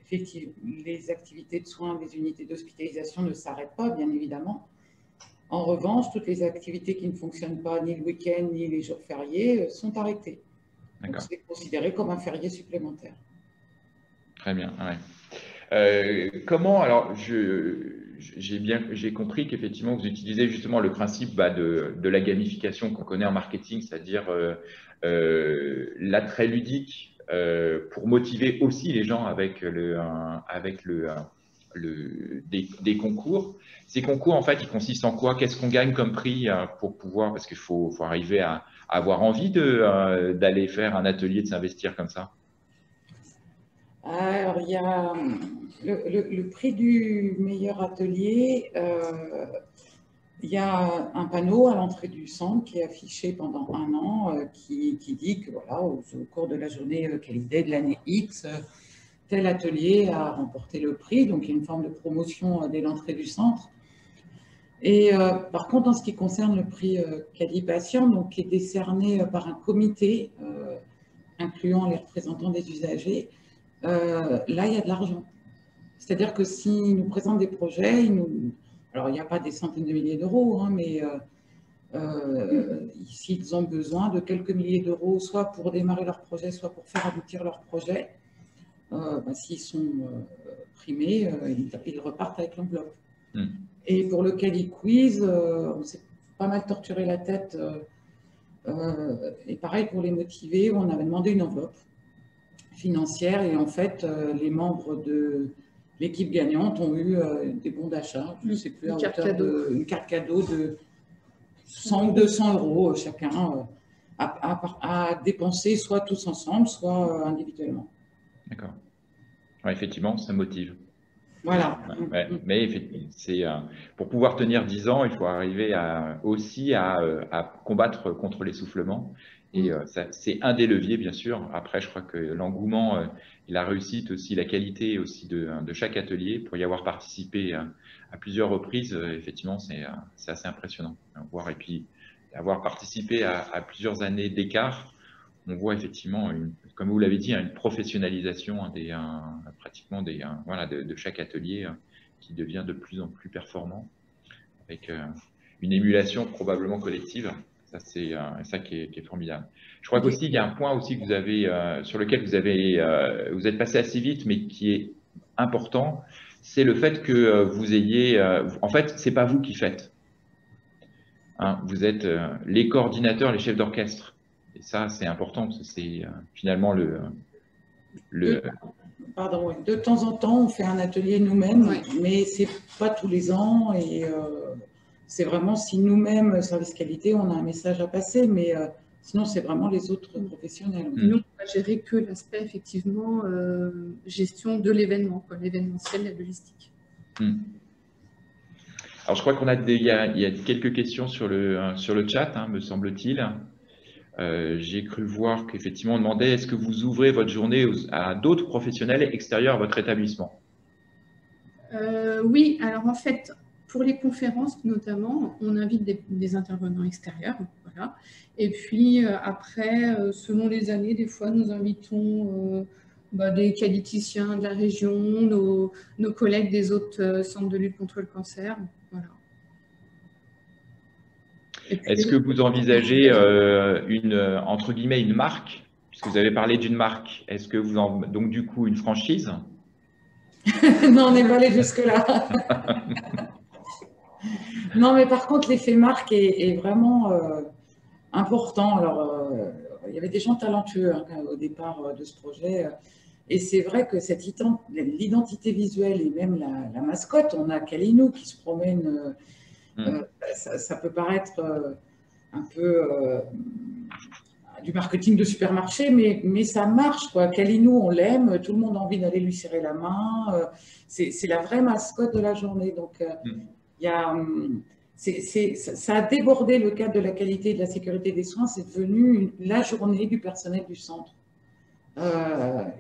Effectivement, les activités de soins des unités d'hospitalisation ne s'arrêtent pas, bien évidemment. En revanche, toutes les activités qui ne fonctionnent pas, ni le week-end, ni les jours fériés, sont arrêtées. Donc, c'est considéré comme un férié supplémentaire. Très bien, ouais. Comment, alors, j'ai compris qu'effectivement, vous utilisez justement le principe de la gamification qu'on connaît en marketing, c'est-à-dire l'attrait ludique pour motiver aussi les gens avec des concours. Ces concours, en fait, ils consistent en quoi? Qu'est-ce qu'on gagne comme prix pour pouvoir, parce qu'il faut arriver à avoir envie d'aller faire un atelier, de s'investir comme ça? Alors, il y a le prix du meilleur atelier. Il y a un panneau à l'entrée du centre qui est affiché pendant 1 an qui dit que voilà, au cours de la journée qualité de l'année X, tel atelier a remporté le prix. Donc, il y a une forme de promotion dès l'entrée du centre. Et par contre, en ce qui concerne le prix Quali-Patient, donc qui est décerné par un comité incluant les représentants des usagers, là, il y a de l'argent. C'est-à-dire que s'ils nous présentent des projets, alors il n'y a pas des centaines de milliers d'euros, hein, mais s'ils ont besoin de quelques milliers d'euros, soit pour démarrer leur projet, soit pour faire aboutir leur projet, s'ils sont primés, ils repartent avec l'enveloppe. Et pour le Quali Quiz, on s'est pas mal torturé la tête. Et pareil pour les motiver, on avait demandé une enveloppe. financière. Et en fait, les membres de l'équipe gagnante ont eu des bons d'achat, je ne sais plus, une carte cadeau de 100 ou 200 euros chacun à dépenser, soit tous ensemble, soit individuellement. D'accord. Ouais, effectivement, ça motive. Voilà. Ouais, mais c'est pour pouvoir tenir 10 ans, il faut arriver aussi à combattre contre l'essoufflement. Et c'est un des leviers, bien sûr. Après, je crois que l'engouement et la réussite aussi, la qualité aussi de chaque atelier, pour y avoir participé à plusieurs reprises, effectivement, c'est assez impressionnant. Et puis, avoir participé à plusieurs années d'écart, on voit effectivement, comme vous l'avez dit, une professionnalisation pratiquement de chaque atelier qui devient de plus en plus performant, avec une émulation probablement collective. Ça, c'est ça qui est formidable. Je crois qu'aussi, il y a un point aussi que vous avez, sur lequel vous êtes passé assez vite, mais qui est important, c'est le fait que vous ayez… en fait, ce n'est pas vous qui faites. Hein, vous êtes les coordinateurs, les chefs d'orchestre. Et ça, c'est important, parce que c'est finalement Pardon, de temps en temps, on fait un atelier nous-mêmes, mais ce n'est pas tous les ans. Et c'est vraiment si nous-mêmes, service qualité, on a un message à passer, mais sinon, c'est vraiment les autres professionnels. Nous, on va gérer que l'aspect, effectivement, gestion de l'événement, l'événementiel, la logistique. Alors, je crois il y a quelques questions sur le chat, hein, me semble-t-il. J'ai cru voir qu'effectivement, on demandait est-ce que vous ouvrez votre journée à d'autres professionnels extérieurs à votre établissement? Oui, alors en fait, pour les conférences notamment, on invite des intervenants extérieurs. Voilà. Et puis après, selon les années, des fois, nous invitons des qualiticiens de la région, nos collègues des autres centres de lutte contre le cancer. Voilà. Est-ce que vous envisagez entre guillemets une marque, puisque vous avez parlé d'une marque, est-ce que donc du coup une franchise? Non, on n'est pas allé jusque-là. Non, mais par contre, l'effet marque est vraiment important. Alors, il y avait des gens talentueux au départ de ce projet. Et c'est vrai que l'identité visuelle et même la mascotte, on a Kalinou qui se promène. Ça peut paraître un peu du marketing de supermarché, mais ça marche, quoi. Kalinou, on l'aime, tout le monde a envie d'aller lui serrer la main. C'est la vraie mascotte de la journée. Donc, ça a débordé le cadre de la qualité et de la sécurité des soins. C'est devenu la journée du personnel du centre.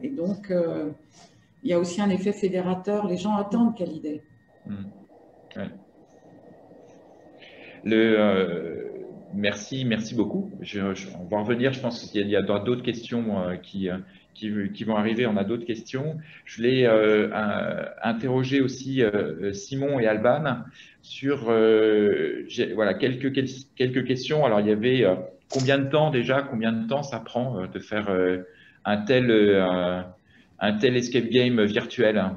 Et donc, il y a aussi un effet fédérateur. Les gens attendent Qualidé. Ouais. Merci beaucoup. On va revenir, je pense qu'il y a d'autres questions qui vont arriver. On a d'autres questions. Je voulais interroger aussi Simon et Alban sur quelques questions. Alors, il y avait combien de temps ça prend de faire un tel escape game virtuel?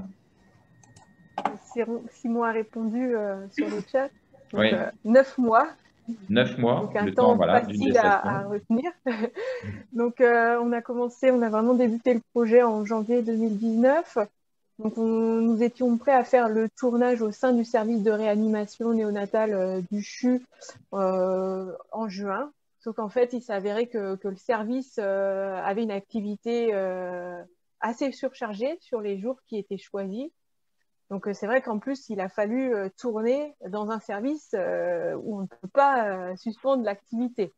Simon a répondu sur le chat. Donc, oui. 9 mois. 9 mois, donc un le temps d'une facile à retenir. Donc on a vraiment débuté le projet en janvier 2019. Donc nous étions prêts à faire le tournage au sein du service de réanimation néonatale du CHU en juin. Sauf qu'en fait, il s'avérait que le service avait une activité assez surchargée sur les jours qui étaient choisis. Donc, c'est vrai qu'en plus, il a fallu tourner dans un service où on ne peut pas suspendre l'activité.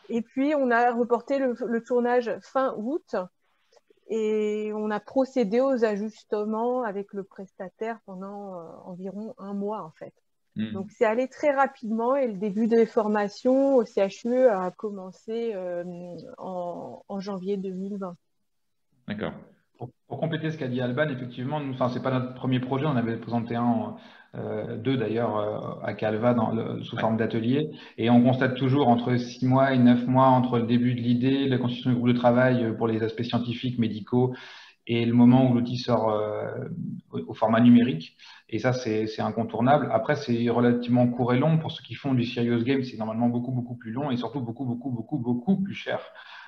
Et puis, on a reporté le tournage fin août et on a procédé aux ajustements avec le prestataire pendant environ 1 mois, en fait. Donc, c'est allé très rapidement et le début des formations au CHU a commencé en janvier 2020. D'accord. Pour compléter ce qu'a dit Alban, effectivement, ce n'est pas notre premier projet, on avait présenté deux d'ailleurs à Calva sous forme d'atelier, et on constate toujours entre 6 mois et 9 mois entre le début de l'idée, la constitution du groupe de travail pour les aspects scientifiques, médicaux et le moment où l'outil sort au format numérique. Et ça, c'est incontournable. Après, c'est relativement court et long. Pour ceux qui font du serious game, c'est normalement beaucoup plus long et surtout beaucoup plus cher.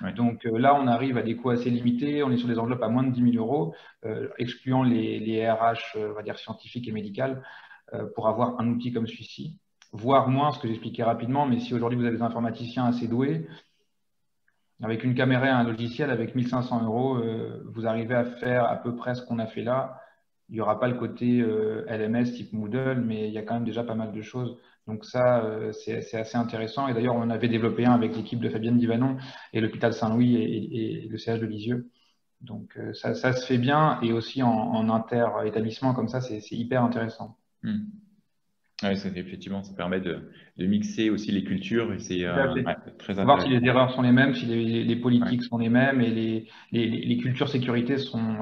Ouais. Donc là, on arrive à des coûts assez limités. On est sur des enveloppes à moins de 10 000 €, excluant les RH, on va dire, scientifiques et médicales, pour avoir un outil comme celui-ci. Voire moins, ce que j'expliquais rapidement, mais si aujourd'hui vous avez des informaticiens assez doués, avec une caméra et un logiciel, avec 1 500 €, vous arrivez à faire à peu près ce qu'on a fait là. Il n'y aura pas le côté LMS type Moodle, mais il y a quand même déjà pas mal de choses. Donc ça, c'est assez intéressant. Et d'ailleurs, on en avait développé un avec l'équipe de Fabienne Divanon et l'hôpital Saint-Louis et le CH de Lisieux. Donc ça se fait bien, et aussi en inter-établissement comme ça, c'est hyper intéressant. Oui, effectivement, ça permet de mixer aussi les cultures, et c'est très intéressant. Voir si les erreurs sont les mêmes, si les politiques sont les mêmes, et les cultures sécurité sont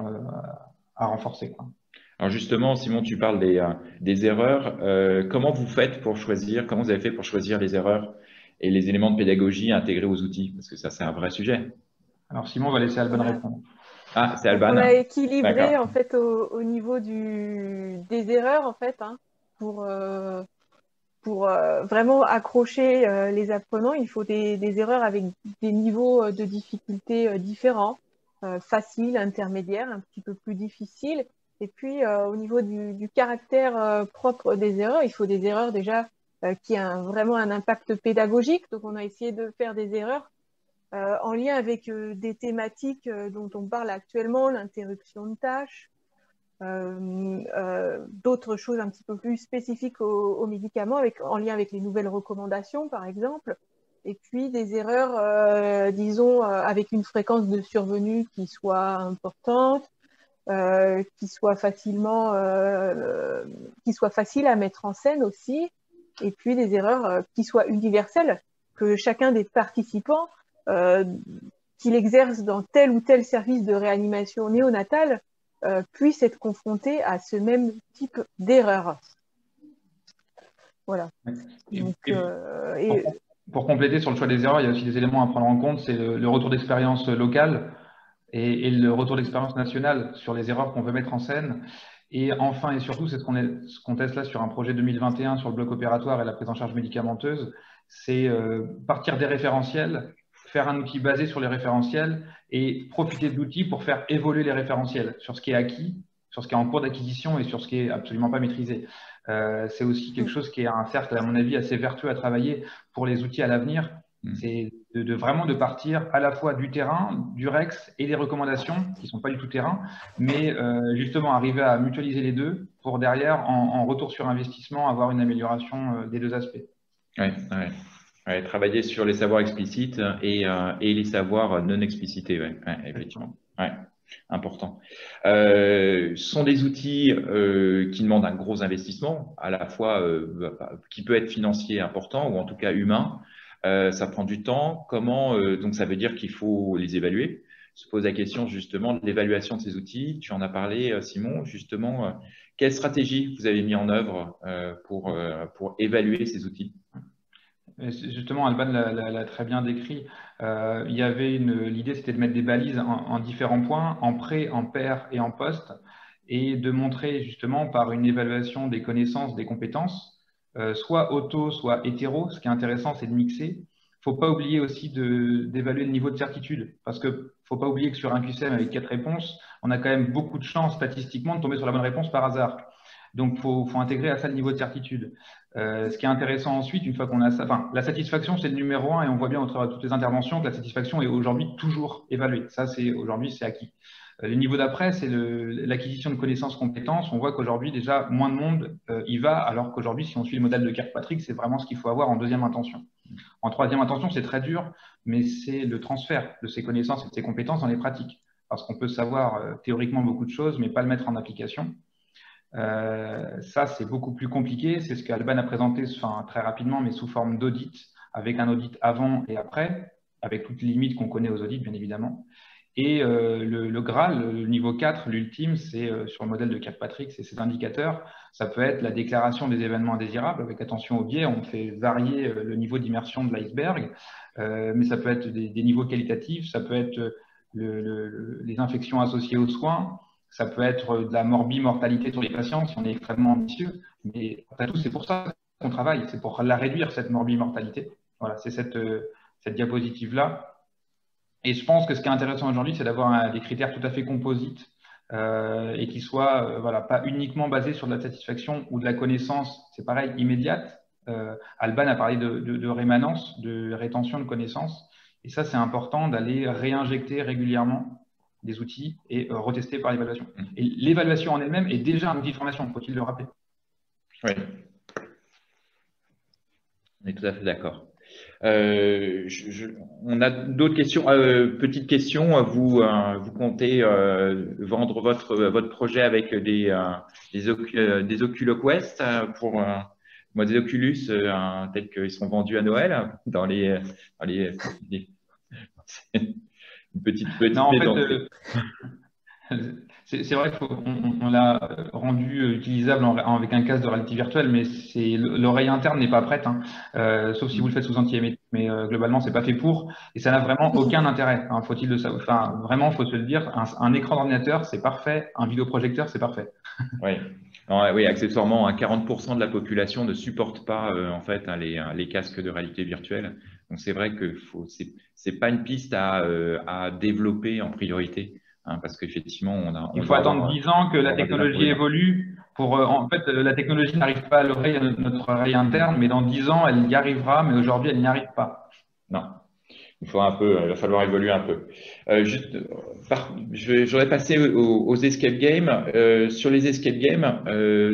à renforcer, quoi. Alors justement, Simon, tu parles des erreurs. Comment vous faites pour choisir, comment vous avez fait pour choisir les erreurs et les éléments de pédagogie à intégrer aux outils? Parce que ça, c'est un vrai sujet. Alors Simon va laisser Alban répondre. Ah, c'est Alban. On a équilibré en fait au niveau des erreurs, en fait, hein, pour vraiment accrocher les apprenants. Il faut des erreurs avec des niveaux de difficulté différents, faciles, intermédiaires, un petit peu plus difficiles. Et puis, au niveau du caractère propre des erreurs, il faut des erreurs déjà qui aient vraiment un impact pédagogique. Donc, on a essayé de faire des erreurs en lien avec des thématiques dont on parle actuellement, l'interruption de tâches, d'autres choses un petit peu plus spécifiques aux médicaments, en lien avec les nouvelles recommandations, par exemple. Et puis, des erreurs, disons, avec une fréquence de survenue qui soit importante, qui soit facile à mettre en scène aussi, et puis des erreurs qui soient universelles, que chacun des participants, qu'il exerce dans tel ou tel service de réanimation néonatale, puisse être confronté à ce même type d'erreur. Voilà. Pour compléter sur le choix des erreurs, il y a aussi des éléments à prendre en compte, c'est le retour d'expérience locale et le retour d'expérience nationale sur les erreurs qu'on veut mettre en scène. Et enfin et surtout, c'est ce qu'on teste là sur un projet 2021 sur le bloc opératoire et la prise en charge médicamenteuse, c'est partir des référentiels, faire un outil basé sur les référentiels et profiter de l'outil pour faire évoluer les référentiels sur ce qui est acquis, sur ce qui est en cours d'acquisition et sur ce qui est absolument pas maîtrisé. C'est aussi quelque chose qui est un cercle, à mon avis, assez vertueux à travailler pour les outils à l'avenir. C'est vraiment de partir à la fois du terrain, du REX et des recommandations qui ne sont pas du tout terrain, mais justement arriver à mutualiser les deux pour derrière, en retour sur investissement, avoir une amélioration des deux aspects. Ouais, travailler sur les savoirs explicites et les savoirs non explicités, effectivement. Ouais, important. Ce sont des outils qui demandent un gros investissement, à la fois qui peut être financier important ou en tout cas humain. Ça prend du temps. Donc ça veut dire qu'il faut les évaluer. Se pose la question justement de l'évaluation de ces outils. Tu en as parlé, Simon, justement. Quelle stratégie vous avez mis en œuvre pour évaluer ces outils? Justement, Alban l'a très bien décrit. Il y avait l'idée, c'était de mettre des balises en différents points, en pré, en pair et en post, et de montrer justement par une évaluation des connaissances, des compétences, soit auto, soit hétéro. Ce qui est intéressant, c'est de mixer. Il ne faut pas oublier aussi d'évaluer le niveau de certitude, parce qu'il ne faut pas oublier que sur un QCM avec 4 réponses, on a quand même beaucoup de chances statistiquement de tomber sur la bonne réponse par hasard. Donc, il faut intégrer à ça le niveau de certitude. Ce qui est intéressant ensuite, une fois qu'on a ça, la satisfaction, c'est le numéro 1, et on voit bien au travers de toutes les interventions que la satisfaction est aujourd'hui toujours évaluée. Ça, aujourd'hui, c'est acquis. Le niveau d'après, c'est l'acquisition de connaissances, compétences. On voit qu'aujourd'hui, déjà, moins de monde y va, alors qu'aujourd'hui, si on suit le modèle de Kirkpatrick, c'est vraiment ce qu'il faut avoir en deuxième intention. En troisième intention, c'est très dur, mais c'est le transfert de ces connaissances et de ces compétences dans les pratiques. Parce qu'on peut savoir théoriquement beaucoup de choses, mais pas le mettre en application. Ça, c'est beaucoup plus compliqué. C'est ce qu'Alban a présenté très rapidement, mais sous forme d'audit, avec un audit avant et après, avec toutes les limites qu'on connaît aux audits, bien évidemment. Et le Graal, le niveau 4, l'ultime, c'est sur le modèle de Kirkpatrick, c'est ces indicateurs. Ça peut être la déclaration des événements indésirables, avec attention au biais, on fait varier le niveau d'immersion de l'iceberg, mais ça peut être des niveaux qualitatifs, ça peut être les infections associées aux soins. Ça peut être de la mortalité sur les patients si on est extrêmement ambitieux. Mais après tout, c'est pour ça qu'on travaille, c'est pour la réduire, cette mortalité. Voilà, c'est cette diapositive-là. Et je pense que ce qui est intéressant aujourd'hui, c'est d'avoir des critères tout à fait composites et qui soient voilà, pas uniquement basés sur de la satisfaction ou de la connaissance, c'est pareil, immédiate. Alban a parlé de rémanence, de rétention de connaissances. Et ça, c'est important d'aller réinjecter régulièrement des outils et retester par l'évaluation. Et l'évaluation en elle-même est déjà un outil de formation, faut-il le rappeler. Oui, on est tout à fait d'accord. On a d'autres questions. Petite question, vous comptez vendre votre projet avec des OculoQuest pour des Oculus tels qu'ils sont vendus à Noël dans les une petite non, en fait, c'est vrai qu'on l'a rendu utilisable avec un casque de réalité virtuelle, mais l'oreille interne n'est pas prête, hein, sauf si vous le faites sous anti-émetteur. Mais globalement, c'est pas fait pour, et ça n'a vraiment aucun intérêt. Hein, faut-il le savoir. Enfin, vraiment, faut se le dire. Un écran d'ordinateur, c'est parfait. Un vidéoprojecteur, c'est parfait. Oui. Oui, accessoirement, 40% de la population ne supporte pas en fait les casques de réalité virtuelle. Donc c'est vrai que c'est pas une piste à développer en priorité. Hein, parce qu'effectivement, il faut attendre 10 ans que la technologie évolue. En fait, la technologie n'arrive pas à notre oreille interne, mais dans 10 ans, elle y arrivera, mais aujourd'hui, elle n'y arrive pas. Non, il va falloir évoluer un peu. J'aurais passé aux escape games. Sur les escape games,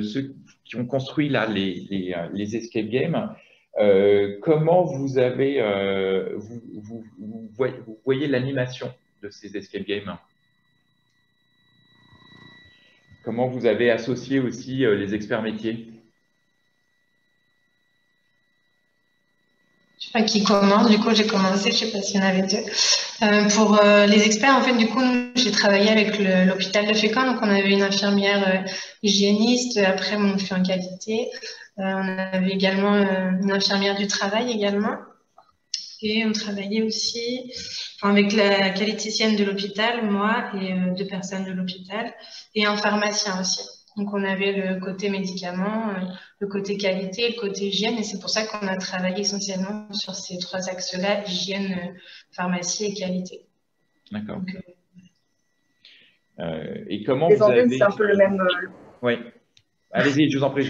ceux qui ont construit là les escape games, comment vous voyez l'animation de ces escape games? Comment vous avez associé aussi les experts métiers? Je sais pas qui commence, du coup j'ai commencé, je sais pas s'il y en avait deux. Pour les experts, en fait, du coup, j'ai travaillé avec l'hôpital de Fécamp, donc on avait une infirmière hygiéniste, après on fait en qualité. On avait également une infirmière du travail également. Et on travaillait aussi avec la qualiticienne de l'hôpital, moi et 2 personnes de l'hôpital, et un pharmacien aussi. Donc on avait le côté médicaments, le côté qualité, le côté hygiène, et c'est pour ça qu'on a travaillé essentiellement sur ces 3 axes-là, hygiène, pharmacie et qualité. D'accord. Et comment les vous avez… C'est un peu le même… Oui. Allez-y, je vous en prie.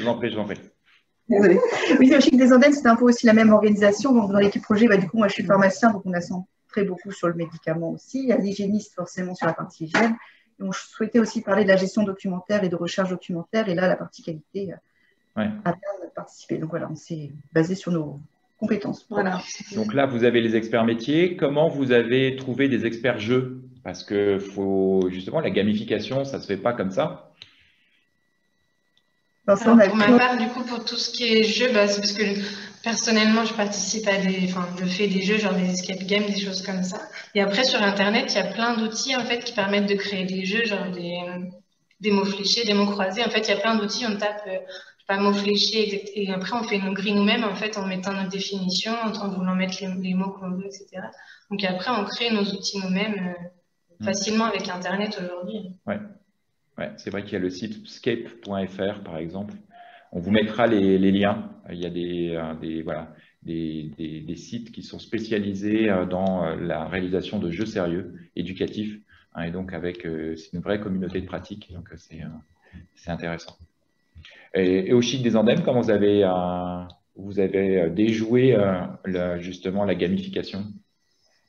Désolée. Oui, au Chic des Andennes, c'est un peu aussi la même organisation. Donc, dans l'équipe projet, du coup, moi, je suis pharmacien, donc on a centré beaucoup sur le médicament aussi. Il y a l'hygiéniste, forcément, sur la partie hygiène. Et on souhaitait aussi parler de la gestion documentaire et de recherche documentaire. Et là, la partie qualité a bien participé. Donc, voilà, on s'est basé sur nos compétences. Voilà. Donc là, vous avez les experts métiers. Comment vous avez trouvé des experts jeux? Parce que justement, la gamification, ça ne se fait pas comme ça. Alors, pour ma part, du coup, pour tout ce qui est jeu, c'est parce que personnellement, je participe à je fais des jeux, genre des escape games, des choses comme ça. Et après, sur Internet, il y a plein d'outils, en fait, qui permettent de créer des jeux, genre des mots fléchés, des mots croisés. En fait, il y a plein d'outils, on tape mots fléchés, et après, on fait nos grilles nous-mêmes, en fait, en mettant notre définition, en voulant mettre les mots qu'on veut, etc. Donc après, on crée nos outils nous-mêmes facilement avec Internet aujourd'hui. Ouais, c'est vrai qu'il y a le site scape.fr par exemple. On vous mettra les liens. Il y a des sites qui sont spécialisés dans la réalisation de jeux sérieux, éducatifs, hein, et donc c'est une vraie communauté de pratique. Donc c'est intéressant. Et au Chic des Andennes, comment vous avez déjoué justement la gamification?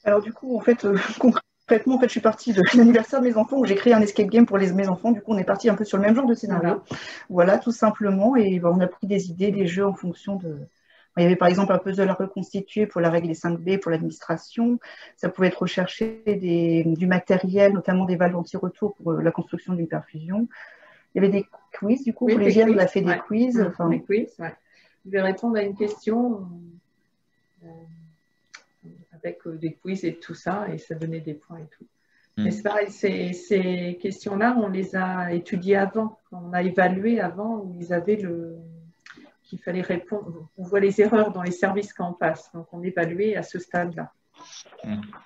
Alors du coup, en fait, concrètement, je suis partie de l'anniversaire de mes enfants où j'ai créé un escape game pour mes enfants. Du coup, on est parti un peu sur le même genre de scénario. Voilà, tout simplement. Et on a pris des idées, des jeux en fonction de… Il y avait par exemple un puzzle à reconstituer pour la règle des 5B pour l'administration. Ça pouvait être rechercher du matériel, notamment des valves anti-retour pour la construction d'une perfusion. Il y avait des quiz, du coup, oui, collégienne, on a fait des quiz. Des quiz, ouais. Je vais répondre à une question avec des quiz et tout ça, et ça donnait des points et tout. Mais c'est pareil, ces questions-là, on les a étudiées avant, on a évalué avant, où ils avaient qu'il fallait répondre. On voit les erreurs dans les services quand on passe, donc on évaluait à ce stade-là.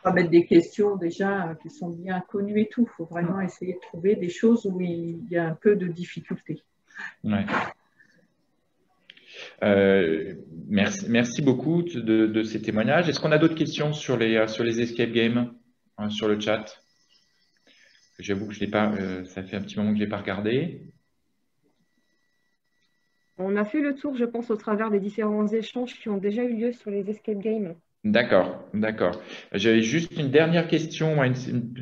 Pas mettre des questions déjà qui sont bien connues et tout. Il faut vraiment essayer de trouver des choses où il y a un peu de difficulté. Ouais. Merci beaucoup de ces témoignages. Est-ce qu'on a d'autres questions sur les escape games sur le chat? J'avoue que je l'ai pas, ça fait un petit moment que je ne l'ai pas regardé. On a fait le tour, je pense, au travers des différents échanges qui ont déjà eu lieu sur les escape games. D'accord, d'accord. J'avais juste une dernière question,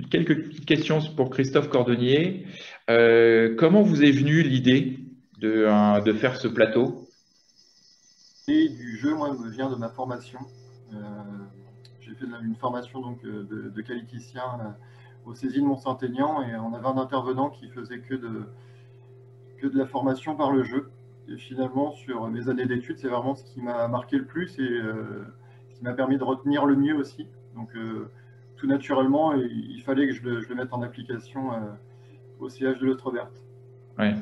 quelques petites questions pour Christophe Cordonnier. Comment vous est venue l'idée de faire ce plateau? Et du jeu, moi, me vient de ma formation. J'ai fait une formation donc, de qualiticien au CESI de Mont-Saint-Aignan et on avait un intervenant qui faisait que de la formation par le jeu. Et finalement, sur mes années d'études, c'est vraiment ce qui m'a marqué le plus et ce qui m'a permis de retenir le mieux aussi. Donc, tout naturellement, il fallait que je le mette en application au CH de l'Austre-Berthe. Ouais.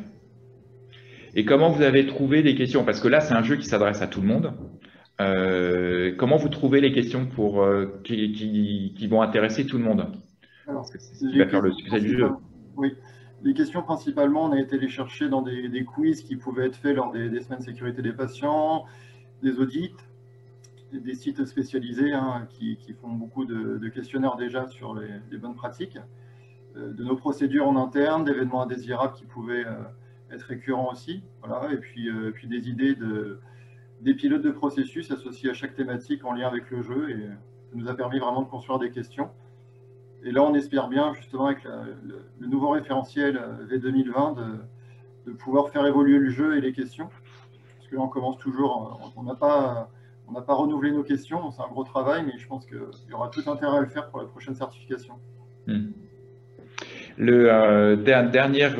Et comment vous avez trouvé les questions? Parce que là, c'est un jeu qui s'adresse à tout le monde. Comment vous trouvez les questions qui vont intéresser tout le monde? Alors, parce que c'est ce qui va faire le succès du jeu. Oui. Les questions, principalement, on a été les chercher dans des quiz qui pouvaient être faits lors des semaines sécurité des patients, des audits, des sites spécialisés qui font beaucoup de questionnaires déjà sur les bonnes pratiques, de nos procédures en interne, d'événements indésirables qui pouvaient être récurrents aussi, voilà, et puis des idées des pilotes de processus associés à chaque thématique en lien avec le jeu, et ça nous a permis vraiment de construire des questions. Et là, on espère bien, justement, avec le nouveau référentiel V2020, de pouvoir faire évoluer le jeu et les questions. Parce que là, on commence toujours, on n'a pas renouvelé nos questions, c'est un gros travail, mais je pense qu'il y aura tout intérêt à le faire pour la prochaine certification. Dernière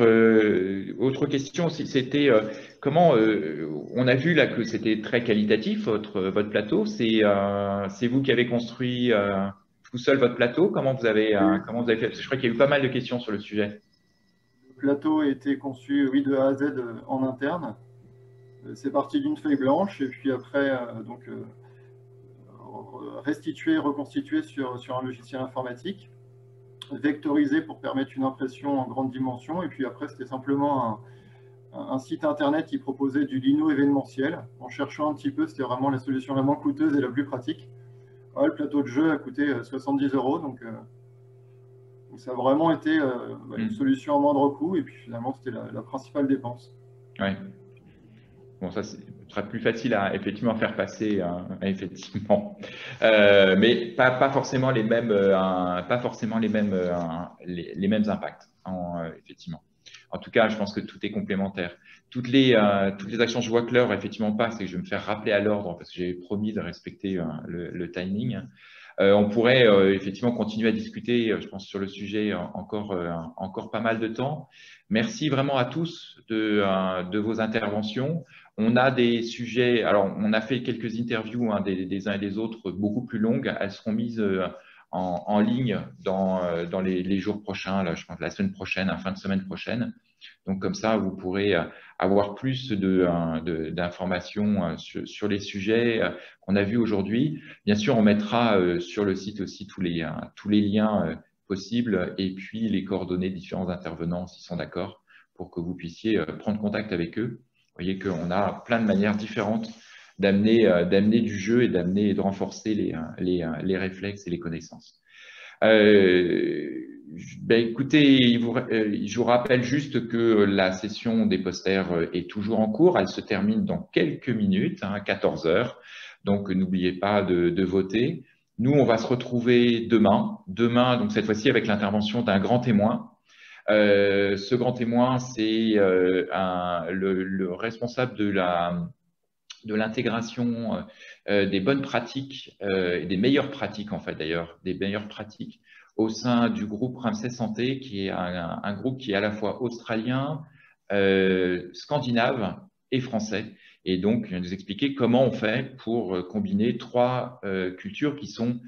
autre question, c'était comment on a vu là que c'était très qualitatif votre plateau. C'est vous qui avez construit tout seul votre plateau. Comment vous avez fait? Parce que je crois qu'il y a eu pas mal de questions sur le sujet. Le plateau a été conçu, oui, de A à Z en interne. C'est parti d'une feuille blanche et puis après restitué, reconstitué sur un logiciel informatique, vectorisé pour permettre une impression en grande dimension. Et puis après, c'était simplement un site internet qui proposait du lino événementiel. En cherchant un petit peu, c'était vraiment la solution la moins coûteuse et la plus pratique. Ouais, le plateau de jeu a coûté 70 €, donc ça a vraiment été une solution à moindre coût, et puis finalement c'était la principale dépense. Ouais. Bon, ça sera plus facile à effectivement faire passer, effectivement, mais pas forcément les mêmes, les mêmes impacts, effectivement. En tout cas, je pense que tout est complémentaire. Toutes les actions, je vois que l'heure effectivement passe et que je vais me faire rappeler à l'ordre parce que j'avais promis de respecter le timing. On pourrait effectivement continuer à discuter, je pense, sur le sujet encore pas mal de temps. Merci vraiment à tous de vos interventions. On a des sujets, alors on a fait quelques interviews des uns et des autres beaucoup plus longues. Elles seront mises en ligne dans les jours prochains, là, je pense la semaine prochaine, fin de semaine prochaine. Donc comme ça, vous pourrez avoir plus d'informations sur les sujets qu'on a vus aujourd'hui. Bien sûr, on mettra sur le site aussi tous les liens possibles et puis les coordonnées des différents intervenants s'ils sont d'accord pour que vous puissiez prendre contact avec eux. Vous voyez qu'on a plein de manières différentes d'amener du jeu et de renforcer les réflexes et les connaissances. Écoutez, je vous rappelle juste que la session des posters est toujours en cours. Elle se termine dans quelques minutes, à 14 h. Donc, n'oubliez pas de voter. Nous, on va se retrouver demain. Demain, donc cette fois-ci, avec l'intervention d'un grand témoin. Ce grand témoin, c'est le responsable de l'intégration des bonnes pratiques et des meilleures pratiques, en fait, d'ailleurs, des meilleures pratiques au sein du groupe Ramsay Santé, qui est un groupe qui est à la fois australien, scandinave et français. Et donc, il va nous expliquer comment on fait pour combiner trois cultures qui sont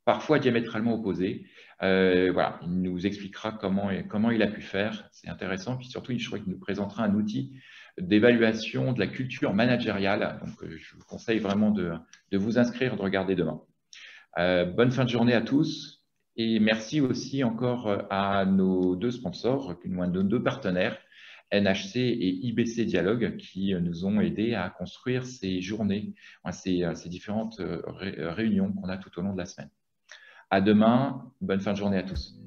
parfois diamétralement opposées. Voilà, il nous expliquera comment il a pu faire. C'est intéressant. Puis surtout, je crois qu'il nous présentera un outil d'évaluation de la culture managériale. Donc, je vous conseille vraiment de vous inscrire, de regarder demain. Bonne fin de journée à tous et merci aussi encore à nos deux sponsors, nos deux partenaires, NHC et IBC Dialogue, qui nous ont aidés à construire ces journées, ces différentes réunions qu'on a tout au long de la semaine. À demain, bonne fin de journée à tous.